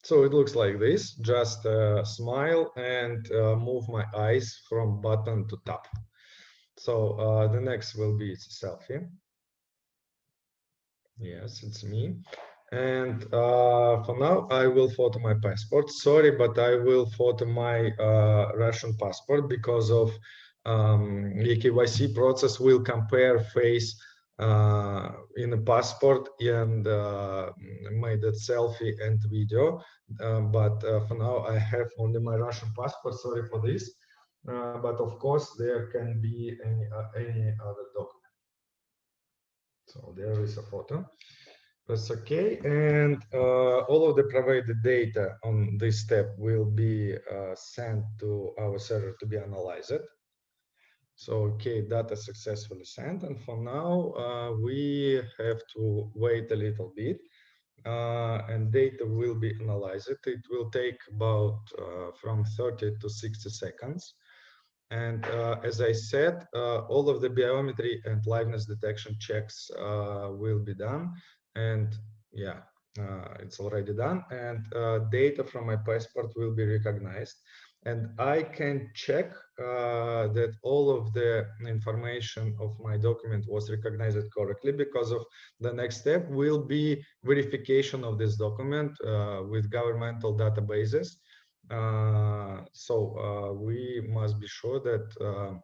So it looks like this, just smile and move my eyes from bottom to top. So the next will be selfie. Yes, it's me. And for now, I will photo my passport. Sorry, but I will photo my Russian passport because of eKYC process will compare face in a passport and made that selfie and video. But for now, I have only my Russian passport. Sorry for this. But of course, there can be any other document. So there is a photo. That's okay. And all of the provided data on this step will be sent to our server to be analyzed. So, okay, data successfully sent. And for now, we have to wait a little bit. And data will be analyzed. It will take about from 30 to 60 seconds. And as I said, all of the biometry and liveness detection checks will be done. And yeah, it's already done. And data from my passport will be recognized. And I can check that all of the information of my document was recognized correctly, because of the next step will be verification of this document with governmental databases. So we must be sure that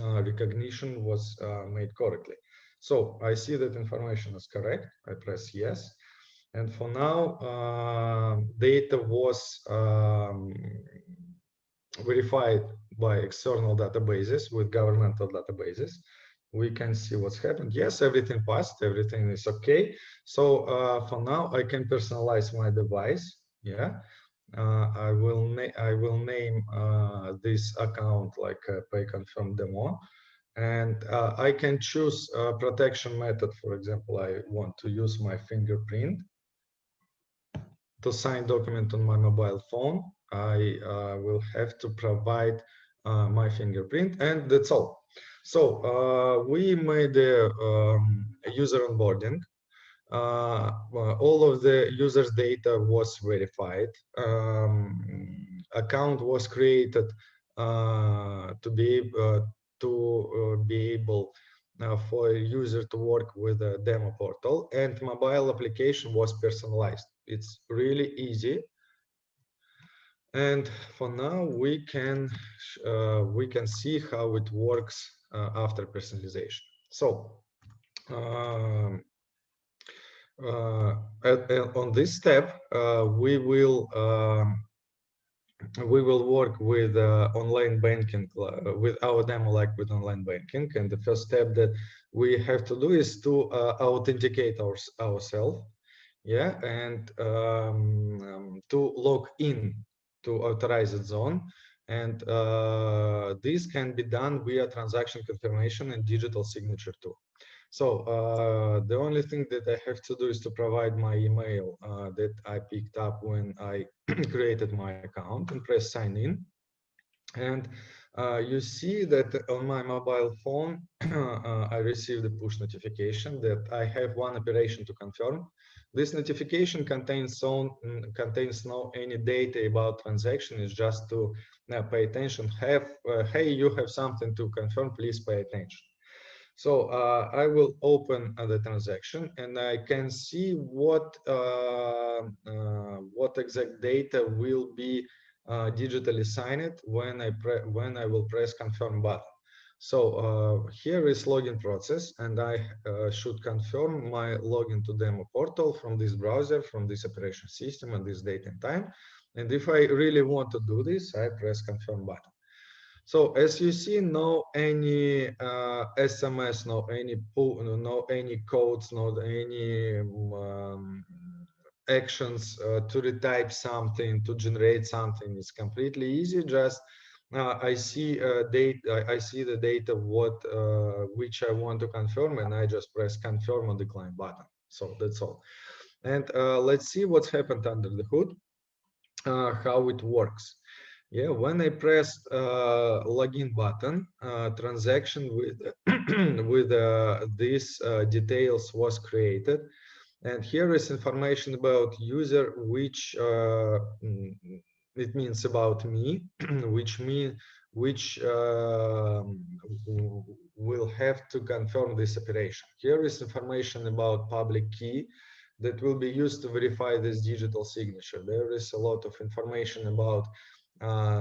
recognition was made correctly. So I see that information is correct. I press yes. And for now, data was verified by external databases with governmental databases. We can see what's happened. Yes, everything passed. Everything is okay. So for now, I can personalize my device. Yeah. I will name this account like Pay Confirm Demo, and I can choose a protection method. For example, I want to use my fingerprint to sign document on my mobile phone. I will have to provide my fingerprint, and that's all. So we made a user onboarding. All of the users' data was verified. Account was created to be able for a user to work with a demo portal, and mobile application was personalized. It's really easy. And for now, we can see how it works after personalization. So. On this step, we will work with online banking, with our demo, like with online banking. And the first step that we have to do is to authenticate ourselves, yeah, and to log in to authorized zone. And this can be done via transaction confirmation and digital signature too. So the only thing that I have to do is to provide my email that I picked up when I created my account, and press sign in. And you see that on my mobile phone, I received a push notification that I have one operation to confirm. This notification contains no any data about transaction. It's just to pay attention. Hey, you have something to confirm, please pay attention. So I will open the transaction, and I can see what exact data will be digitally signed when I will press confirm button. So here is login process, and I should confirm my login to demo portal from this browser, from this operation system, and this date and time. And if I really want to do this, I press confirm button. So as you see, no any SMS, no any pull, no any codes, no any actions to retype something, to generate something. It's completely easy. Just I see data. I see the data which I want to confirm, and I just press confirm on the client button. So that's all. And let's see what's happened under the hood, how it works. Yeah, when I pressed login button, transaction with with these details was created, and here is information about user, which it means about me, which will have to confirm this operation. Here is information about public key that will be used to verify this digital signature. There is a lot of information about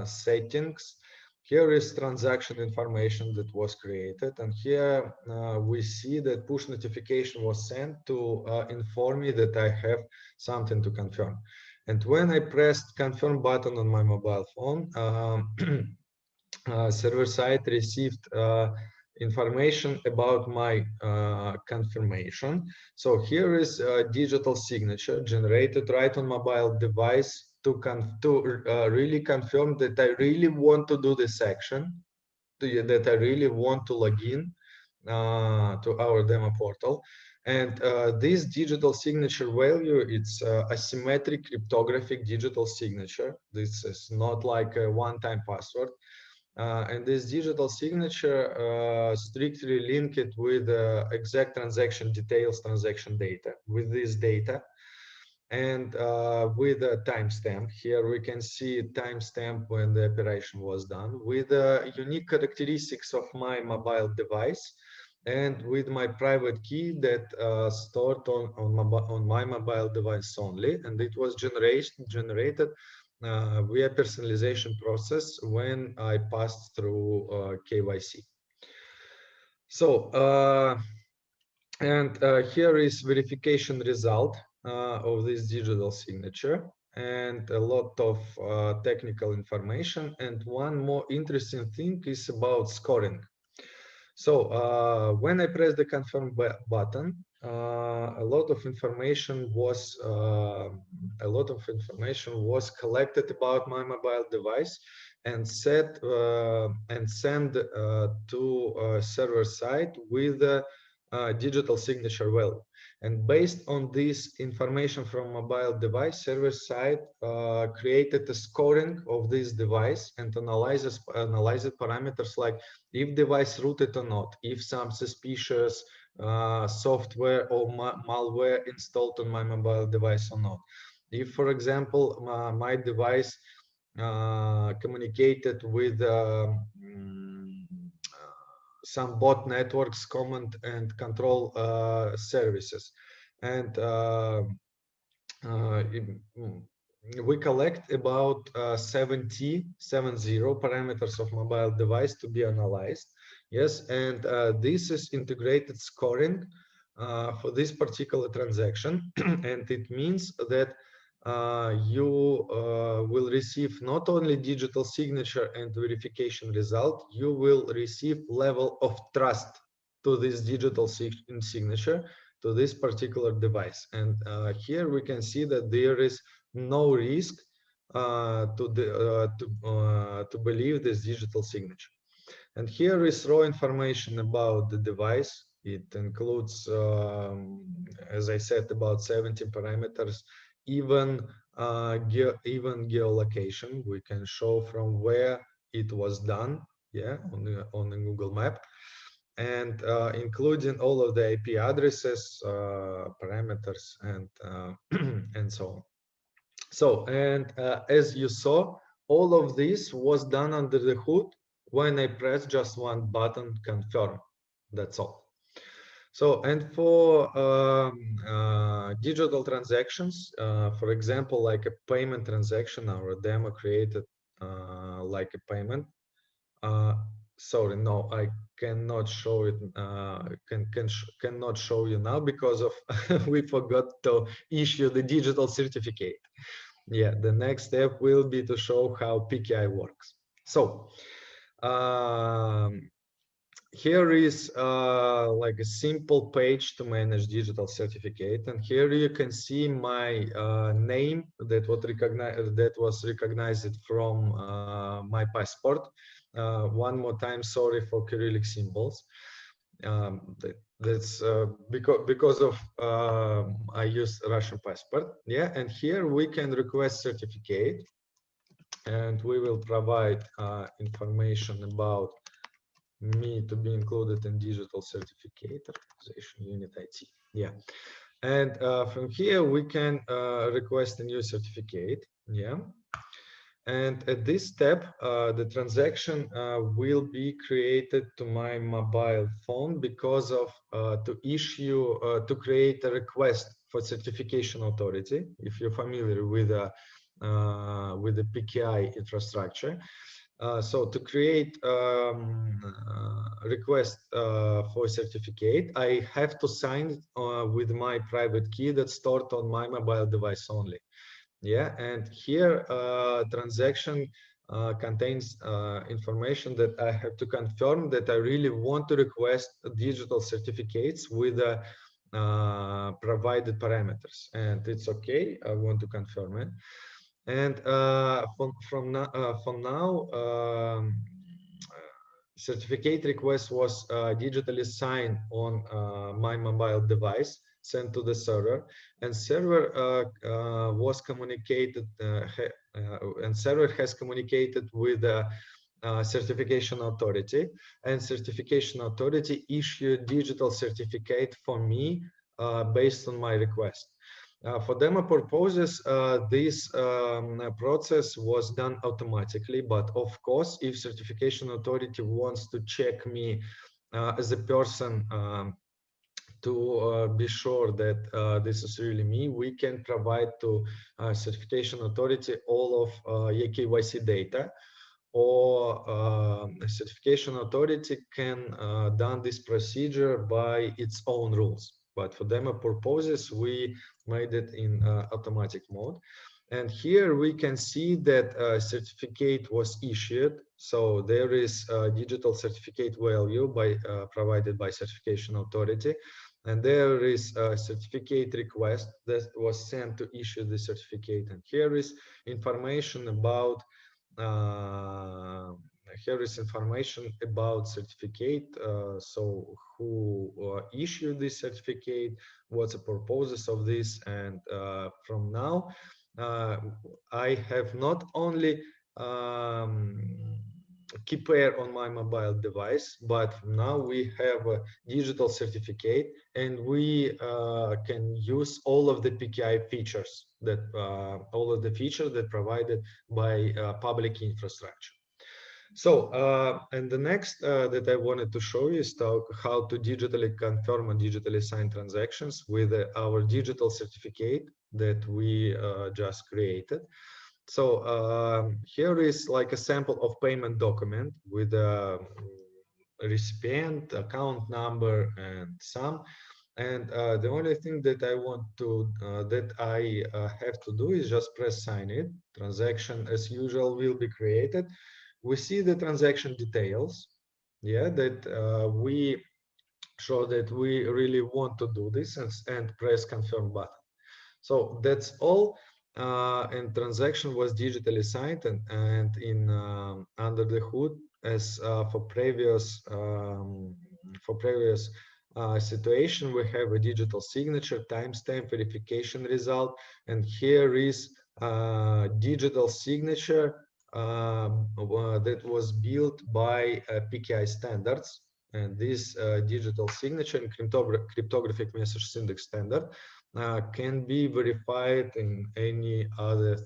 settings. Here is transaction information that was created, and here we see that push notification was sent to inform me that I have something to confirm. And when I pressed confirm button on my mobile phone, server side received information about my confirmation. So here is a digital signature generated right on mobile device to really confirm that I really want to do this action, that I really want to log in to our demo portal. And this digital signature value, it's asymmetric cryptographic digital signature. This is not like a one-time password. And this digital signature strictly linked it with exact transaction details, transaction data. With this data, and with a timestamp. Here we can see timestamp when the operation was done, with unique characteristics of my mobile device, and with my private key that stored on my mobile device only, and it was generated via personalization process when I passed through KYC. So here is verification result of this digital signature, and a lot of technical information. And one more interesting thing is about scoring. So when I press the confirm button, a lot of information was collected about my mobile device and sent to server side with digital signature value. And based on this information from mobile device, server side created a scoring of this device and analyzed parameters like if device rooted or not, if some suspicious software or malware installed on my mobile device or not, if, for example, my device communicated with some bot networks, command and control services. And we collect about 70 parameters of mobile device to be analyzed. Yes, and this is integrated scoring for this particular transaction. And it means that you will receive not only digital signature and verification result, you will receive level of trust to this digital signature, to this particular device. And here we can see that there is no risk to believe this digital signature. And here is raw information about the device. It includes, as I said, about 70 parameters, even geolocation. We can show from where it was done, yeah, on the Google Map, and including all of the IP addresses, parameters, and and so on. So, and as you saw, all of this was done under the hood when I press just one button, confirm. That's all. So, and for digital transactions, for example, like a payment transaction, our demo created like a payment. Sorry, no, I cannot show it. Cannot show you now because of we forgot to issue the digital certificate. Yeah, the next step will be to show how PKI works. So here is like a simple page to manage digital certificate, and here you can see my name that was recognized from my passport. One more time, sorry for Cyrillic symbols. That's because of I use Russian passport. Yeah, and here we can request certificate, and we will provide information about me to be included in digital certificate organization unit IT. Yeah, and from here we can request a new certificate. Yeah, and at this step the transaction will be created to my mobile phone because of to create a request for certification authority. If you're familiar with the PKI infrastructure. So to create request for certificate, I have to sign it with my private key that's stored on my mobile device only. Yeah, and here transaction contains information that I have to confirm that I really want to request digital certificates with provided parameters, and it's okay. I want to confirm it. And from now, certificate request was digitally signed on my mobile device, sent to the server, and server was communicated, and server has communicated with the certification authority, and certification authority issued digital certificate for me based on my request. For demo purposes, this process was done automatically, but of course, if certification authority wants to check me as a person to be sure that this is really me, we can provide to certification authority all of eKYC data, or certification authority can done this procedure by its own rules. But for demo purposes, we made it in automatic mode. And here we can see that certificate was issued. So there is a digital certificate value provided by certification authority. And there is a certificate request that was sent to issue the certificate. And here is information about here is information about certificate. So who issued this certificate, what's the purposes of this, and from now I have not only key pair on my mobile device, but now we have a digital certificate, and we can use all of the PKI features that provided by public infrastructure. So, and the next that I wanted to show you is how to digitally confirm and digitally sign transactions with our digital certificate that we just created. So here is like a sample of payment document with a recipient, account number, and sum. And the only thing that I want to have to do is just press sign it. Transaction as usual will be created. We see the transaction details. Yeah, that we show that we really want to do this, and press confirm button. So that's all. And transaction was digitally signed, and in under the hood, as for previous situation, we have a digital signature, timestamp, verification result, and here is digital signature that was built by PKI standards. And this digital signature and cryptographic message syntax standard can be verified in any other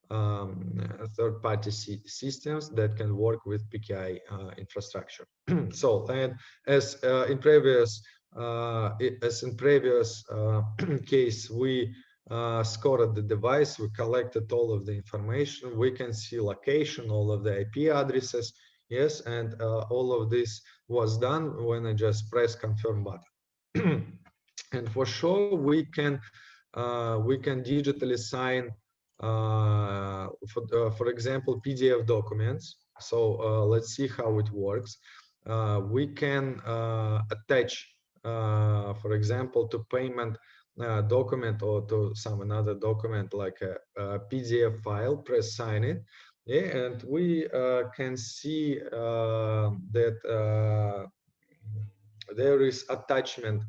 third-party systems that can work with PKI infrastructure. So, and as in previous case, we scored the device, we collected all of the information, we can see location, all of the IP addresses, yes, and all of this was done when I just press confirm button. And for sure, we can digitally sign, for example, PDF documents. So let's see how it works. We can attach, for example, to payment document or to some another document like a PDF file. Press sign it. Yeah, and we can see that there is attachment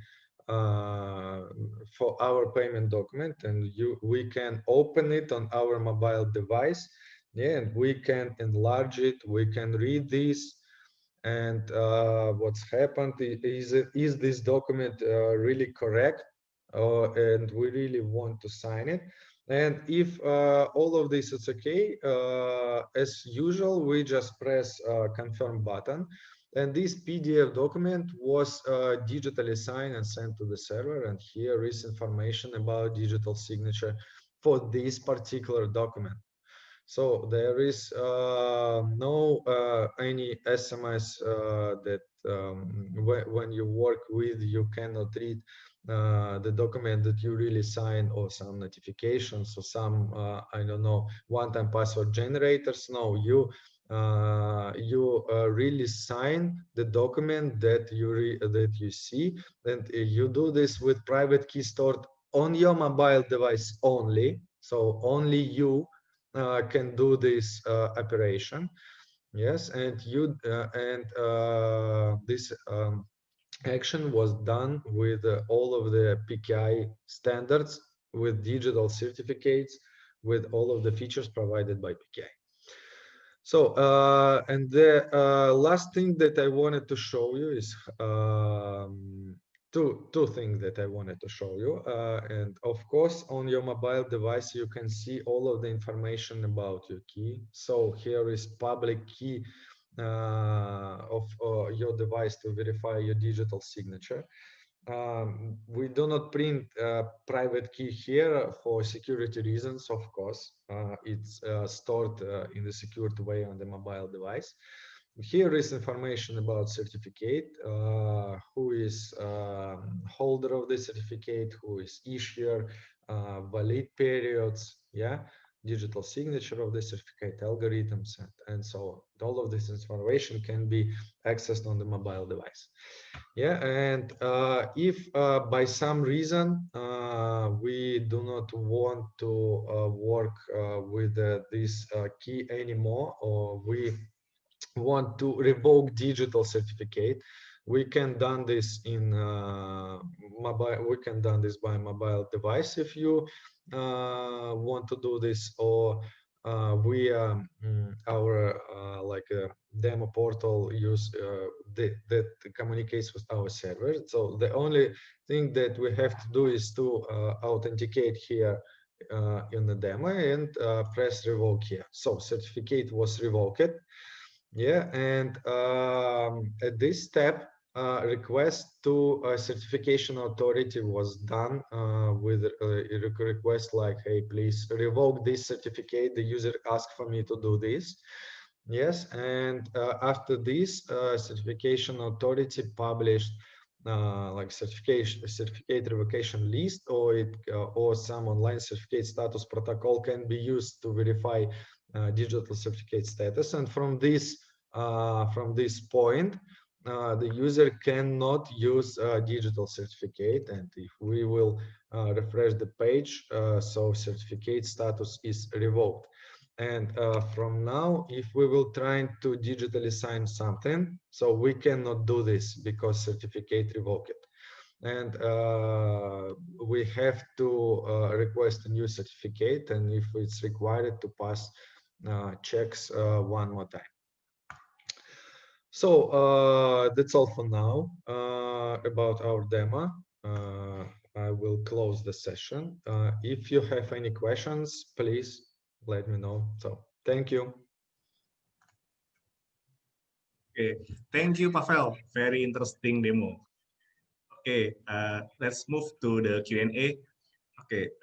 for our payment document, and we can open it on our mobile device. Yeah, and we can enlarge it. We can read this. And what's happened is this document really correct? And we really want to sign it. And if all of this is okay, as usual, we just press confirm button. And this PDF document was digitally signed and sent to the server. And here is information about digital signature for this particular document. So there is no any SMS that when you work with, you cannot read the document that you really sign, or some notifications, or some I don't know, one-time password generators. No, you really sign the document that you see, and you do this with private key stored on your mobile device only. So only you can do this operation. Yes, and this action was done with all of the PKI standards, with digital certificates, with all of the features provided by PKI. So, and the last thing that I wanted to show you is two things that I wanted to show you. And of course, on your mobile device, you can see all of the information about your key. So here is public key of your device to verify your digital signature. We do not print private key here for security reasons, of course. It's stored in the secured way on the mobile device. Here is information about certificate, who is holder of the certificate, who is issuer, valid periods, yeah, digital signature of the certificate, algorithms, and so on. All of this information can be accessed on the mobile device. Yeah, and if by some reason we do not want to work with this key anymore, or we want to revoke digital certificate, we can done this in mobile. We can done this by mobile device if you want to do this, or via our like a demo portal use that communicates with our server. So the only thing that we have to do is to authenticate here in the demo, and press revoke here. So certificate was revoked. Yeah, and at this step, request to a certification authority was done with a request like, hey, please revoke this certificate. The user asked for me to do this. Yes, and after this, certification authority published like certificate revocation list, or some online certificate status protocol can be used to verify digital certificate status. And from this point, the user cannot use digital certificate. And if we will refresh the page, so certificate status is revoked. And from now, if we will try to digitally sign something, so we cannot do this because certificate revoked. And we have to request a new certificate, and if it's required, to pass checks one more time. So that's all for now about our demo. I will close the session. If you have any questions, please let me know. So thank you. Okay, thank you, Pavel. Very interesting demo. Okay, let's move to the Q&A. Oke,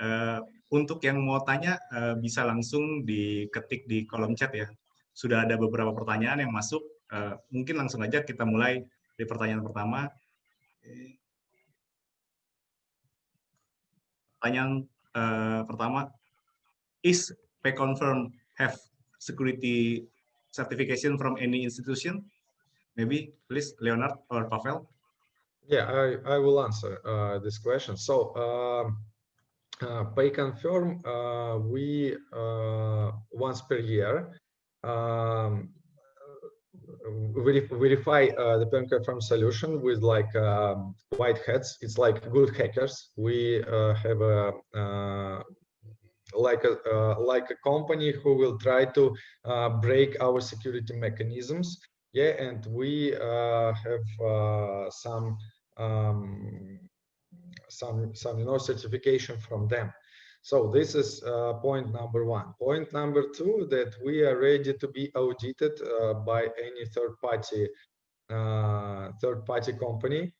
untuk yang mau tanya bisa langsung diketik di kolom chat ya. Sudah ada beberapa pertanyaan yang masuk. Mungkin langsung aja kita mulai dari pertanyaan pertama. Pertanyaan pertama, is PayConfirm have security certification from any institution? Maybe, please, Leonard or Pavel. Yeah, I will answer this question. So, PayConfirm, we once per year verify the pen-confirm solution with like white hats. It's like good hackers. We have a like a company who will try to break our security mechanisms. Yeah, and we have some certification from them. So this is point number one. Point number two, that we are ready to be audited by any third-party company,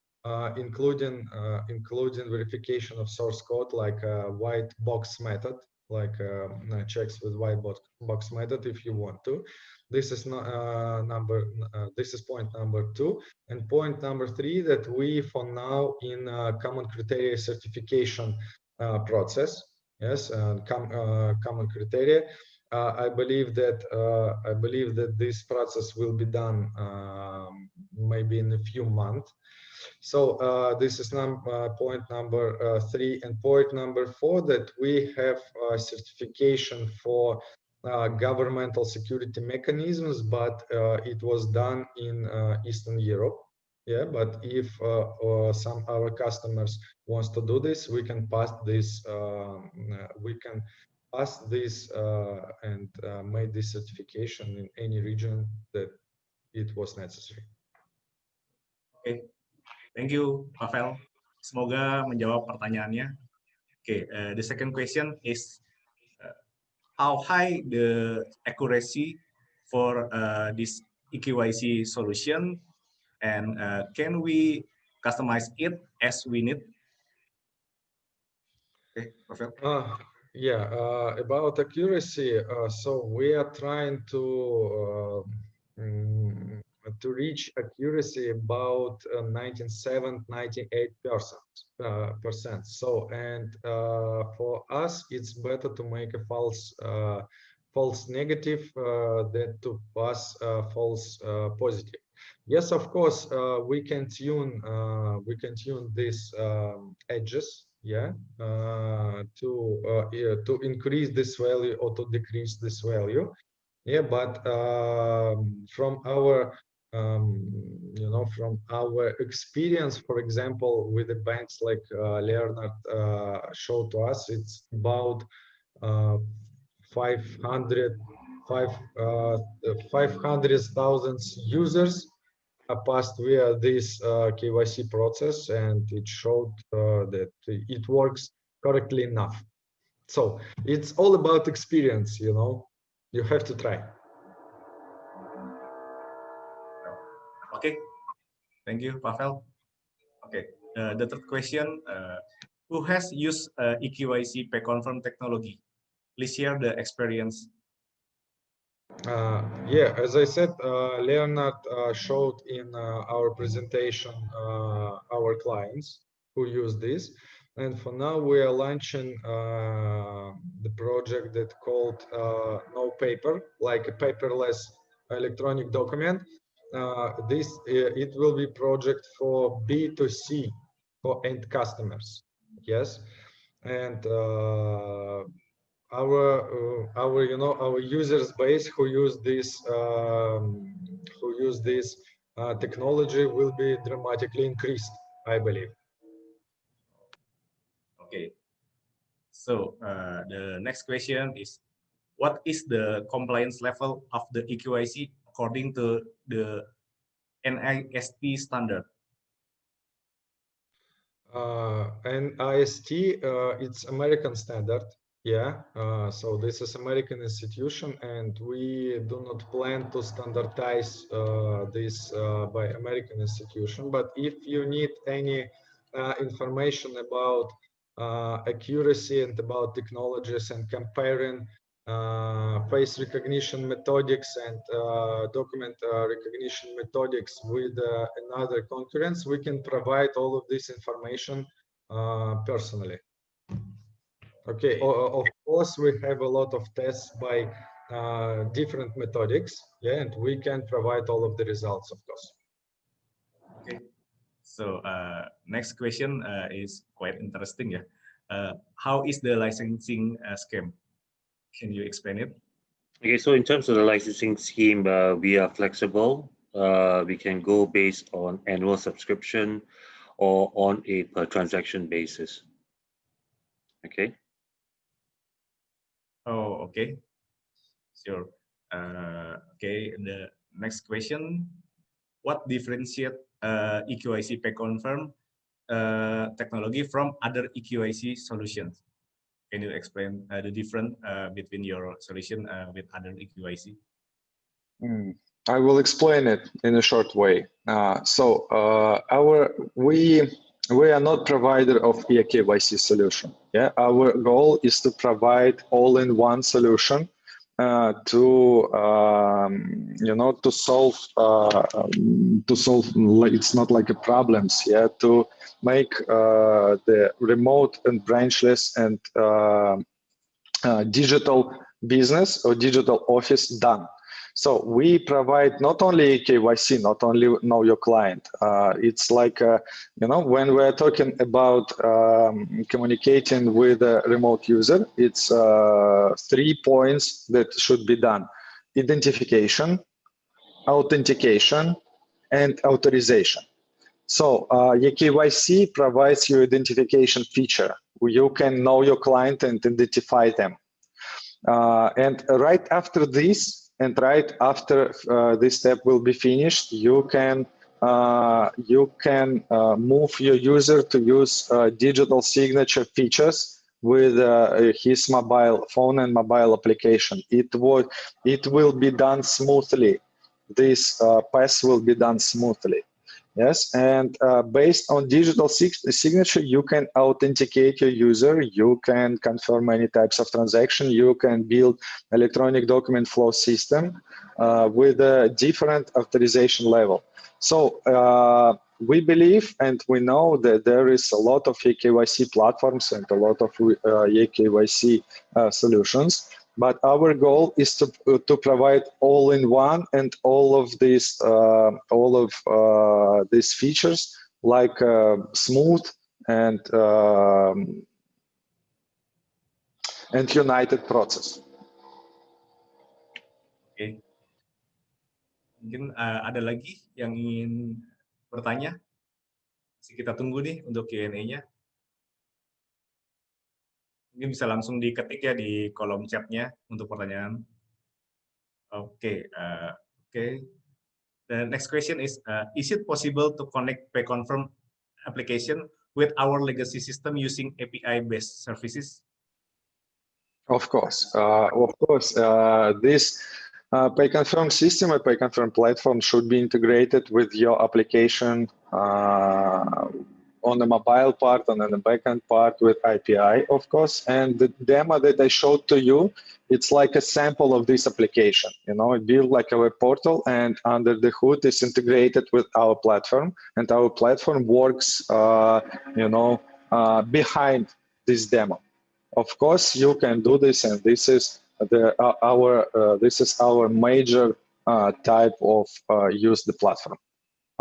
including verification of source code, like a white box method, like checks with white box method if you want to. This is this is point number two. And point number three, that we for now in common criteria certification process. Yes, common criteria. I believe that this process will be done maybe in a few months. So this is point number three, and point number four, that we have certification for governmental security mechanisms, but it was done in Eastern Europe. Yeah, but if some our customers wants to do this, we can pass this. And make this certification in any region that it was necessary. Oke, thank you, Pavel. Semoga menjawab pertanyaannya. Okay, the second question is how high the accuracy for this eKYC solution, and can we customize it as we need? Okay, Pavel. Yeah, about accuracy, so we are trying to reach accuracy about 97–98%. So, and for us, it's better to make a false negative than to pass false positive. Yes, of course, we can tune these edges. Yeah, to increase this value or to decrease this value. Yeah, but from our from our experience, for example, with the banks like Leonard showed to us, it's about 500,000 users passed via this KYC process, and it showed that it works correctly enough. So it's all about experience, you have to try. Okay, thank you, Pavel. Okay, the third question, who has used eKYC pay-confirm technology? Please share the experience. Yeah, as I said, Leonard showed in our presentation our clients who use this, and for now we are launching the project that called No Paper, like a paperless electronic document. It will be project for B2C, for end customers. Yes, and our users base who use this technology will be dramatically increased, I believe. Okay, so the next question is, what is the compliance level of the eKYC according to the NIST standard? NIST, it's American standard. Yeah, so this is American institution, and we do not plan to standardize this by American institution. But if you need any information about accuracy and about technologies and comparing face recognition methodics and document recognition methodics with another concurrents, we can provide all of this information personally. Okay, of course, we have a lot of tests by different methodics, yeah, and we can provide all of the results, of course. Okay, so next question is quite interesting, yeah. How is the licensing scheme? Can you explain it? Okay, so in terms of the licensing scheme, we are flexible. we can go based on annual subscription or on a per transaction basis. Okay. Oh, okay. Sure. Okay, the next question. What differentiate eKYC pay confirm technology from other eKYC solutions? Can you explain the difference between your solution with other eKYC? I will explain it in a short way. We are not provider of eKYC solution. Yeah, our goal is to provide all-in-one solution to solve it's not like a problems. Yeah, to make the remote and branchless and digital business or digital office done. So we provide not only KYC, not only know your client. It's like, when we're talking about communicating with a remote user, it's 3 points that should be done: identification, authentication, and authorization. So eKYC provides you identification feature. You can know your client and identify them. And right after this, and right after this step will be finished, you can move your user to use digital signature features with his mobile phone and mobile application. It will be done smoothly. This pass will be done smoothly. Yes, and based on digital signature, you can authenticate your user, you can confirm many types of transaction, you can build electronic document flow system with a different authorization level. So we believe and we know that there is a lot of eKYC platforms and a lot of eKYC solutions. But our goal is to provide all-in-one and all of these features like smooth and united process. Oke, mungkin ada lagi yang ingin bertanya. Masih kita tunggu nih untuk Q&A-nya. Mungkin bisa langsung diketik ya di kolom chat-nya untuk pertanyaan. Oke. The next question is it possible to connect pay confirm application with our legacy system using API-based services? Of course. This pay confirm system or pay confirm platform should be integrated with your application on the mobile part and on the backend part with API, of course. And the demo that I showed to you, it's like a sample of this application. It built like a web portal, and under the hood is integrated with our platform, and our platform works, behind this demo. Of course, you can do this, and this is our major type of use the platform,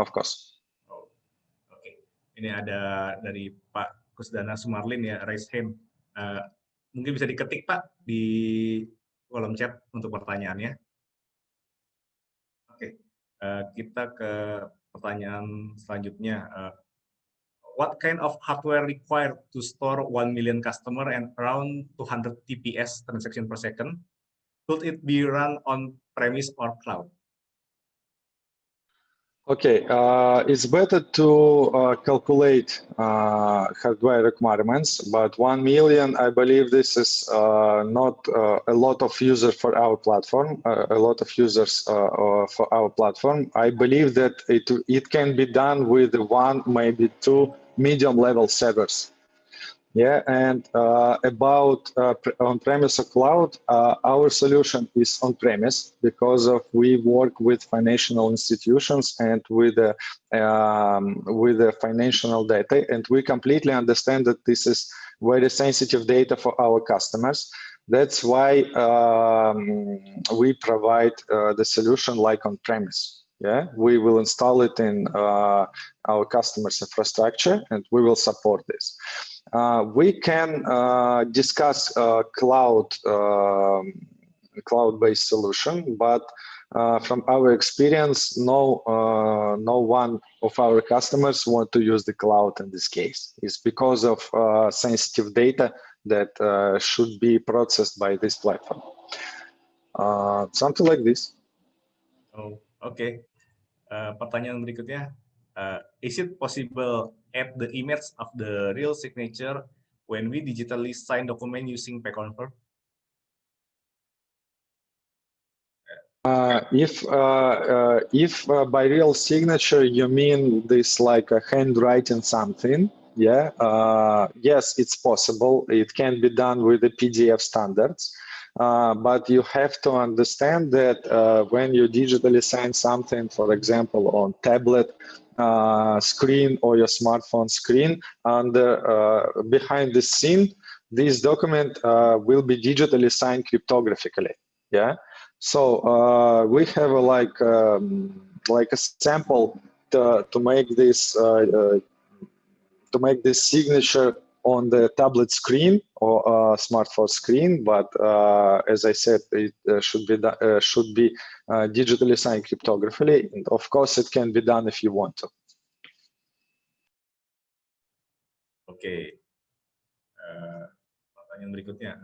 of course. Ini ada dari Pak Kusdana Sumarlin ya, raise hand. Mungkin bisa diketik Pak di kolom chat untuk pertanyaannya. Oke, kita ke pertanyaan selanjutnya. What kind of hardware required to store 1 million customer and around 200 TPS transaction per second? Could it be run on premise or cloud? Okay, it's better to calculate hardware requirements, but 1 million, I believe this is not a lot of users for our platform, a lot of users for our platform. I believe that it can be done with 1, maybe 2 medium-level servers. Yeah, and about on-premise or cloud, our solution is on-premise because we work with financial institutions and with the financial data, and we completely understand that this is very sensitive data for our customers. That's why we provide the solution like on-premise. Yeah, we will install it in our customers' infrastructure, and we will support this. We can discuss cloud-based solution, but from our experience, no one of our customers want to use the cloud in this case. It's because of sensitive data that should be processed by this platform. Something like this. Oh, okay. Pertanyaan berikutnya, is it possible add the image of the real signature when we digitally sign document using PayConfirm? If by real signature you mean this like a handwriting something, yeah, yes, it's possible. It can be done with the PDF standards, but you have to understand that when you digitally sign something, for example, on tablet screen or your smartphone screen, and behind the scene, this document will be digitally signed cryptographically, yeah. So we have like a sample to make this signature on the tablet screen or smartphone screen. But as I said, it should be digitally signed cryptographically. And of course, it can be done if you want to. Okay. Pertanyaan berikutnya.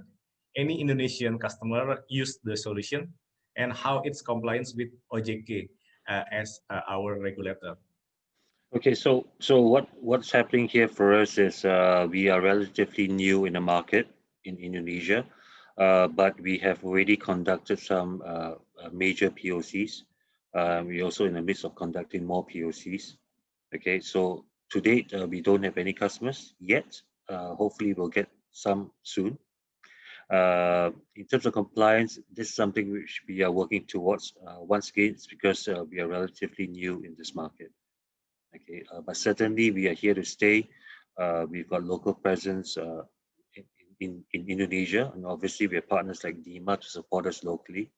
Any Indonesian customer use the solution and how it's compliance with OJK as our regulator? Okay, so what's happening here for us is we are relatively new in the market in Indonesia, but we have already conducted some major POCs. We're also in the midst of conducting more POCs. Okay, so to date, we don't have any customers yet. Hopefully, we'll get some soon. In terms of compliance, this is something which we are working towards. Once again, it's because we are relatively new in this market. Okay, but certainly we are here to stay. We've got local presence in Indonesia, and obviously we have partners like Dymar to support us locally.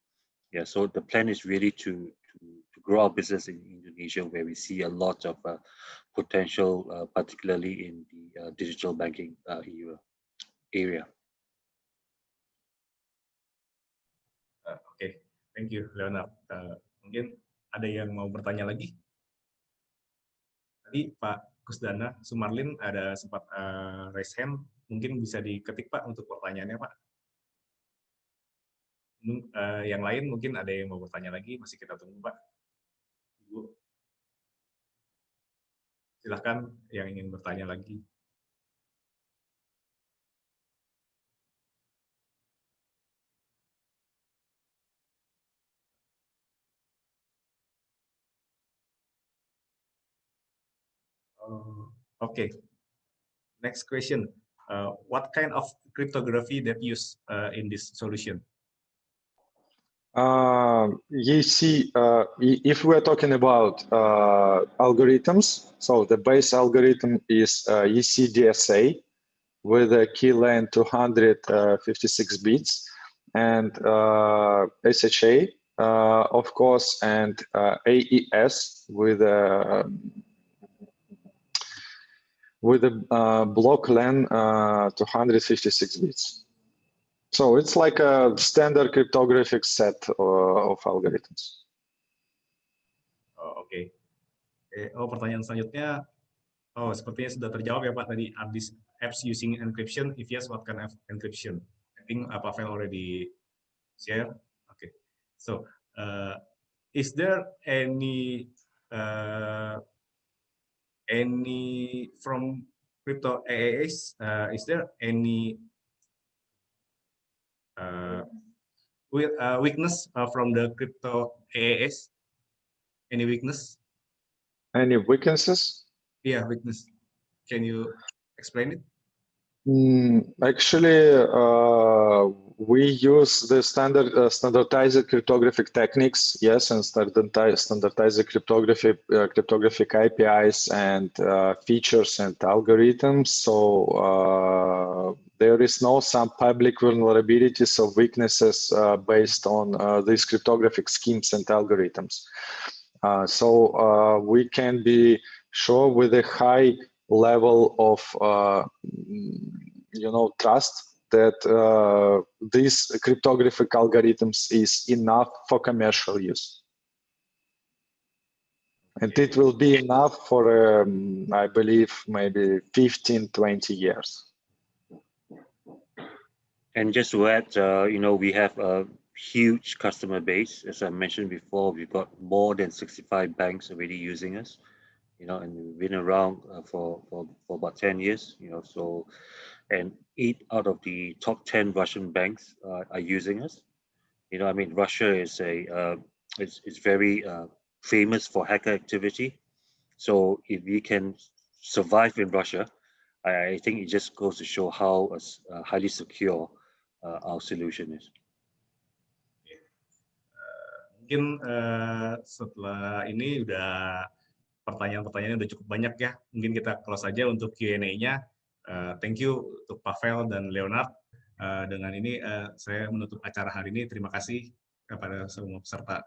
Yeah, so the plan is really to grow our business in Indonesia, where we see a lot of potential, particularly in the digital banking area. Oke, thank you, Leonard. Mungkin ada yang mau bertanya lagi? Tadi Pak Kusdana Sumarlin ada sempat raise hand, mungkin bisa diketik Pak untuk pertanyaannya Pak. Yang lain mungkin ada yang mau bertanya lagi, masih kita tunggu Pak. Ibu, silahkan yang ingin bertanya lagi. Okay. Next question. What kind of cryptography that use in this solution? You see, if we're talking about algorithms, so the base algorithm is ECDSA with a key length 256 bits, and SHA, of course, and AES with a block length 256 bits. So it's like a standard cryptographic set of algorithms. Oke. Oh, pertanyaan selanjutnya. Oh, sepertinya sudah terjawab ya Pak tadi. Are these apps using encryption? If yes, what kind of encryption? I think Pavel already share. Okay. So, is there any from crypto AAS? Is there any weakness from the crypto AAS? Any weakness? Any weaknesses? Yeah, weakness. Can you explain it? Actually, we use the standardized cryptographic techniques, yes, and standardized cryptographic APIs and features and algorithms. So there is no some public vulnerabilities or weaknesses based on these cryptographic schemes and algorithms. So we can be sure with a high level of trust that these cryptographic algorithms is enough for commercial use. And it will be enough for, I believe, maybe 15, 20 years. And just to add, we have a huge customer base. As I mentioned before, we've got more than 65 banks already using us, and we've been around for about 10 years, so, and 8 out of the top 10 Russian banks are using us. Russia is is very famous for hacker activity. So if we can survive in Russia, I think it just goes to show how highly secure our solution is. Mungkin setelah ini udah pertanyaan-pertanyaannya udah cukup banyak ya. Mungkin kita close aja untuk Q&A-nya. Thank you untuk Pavel dan Leonard. Dengan ini saya menutup acara hari ini. Terima kasih kepada semua peserta.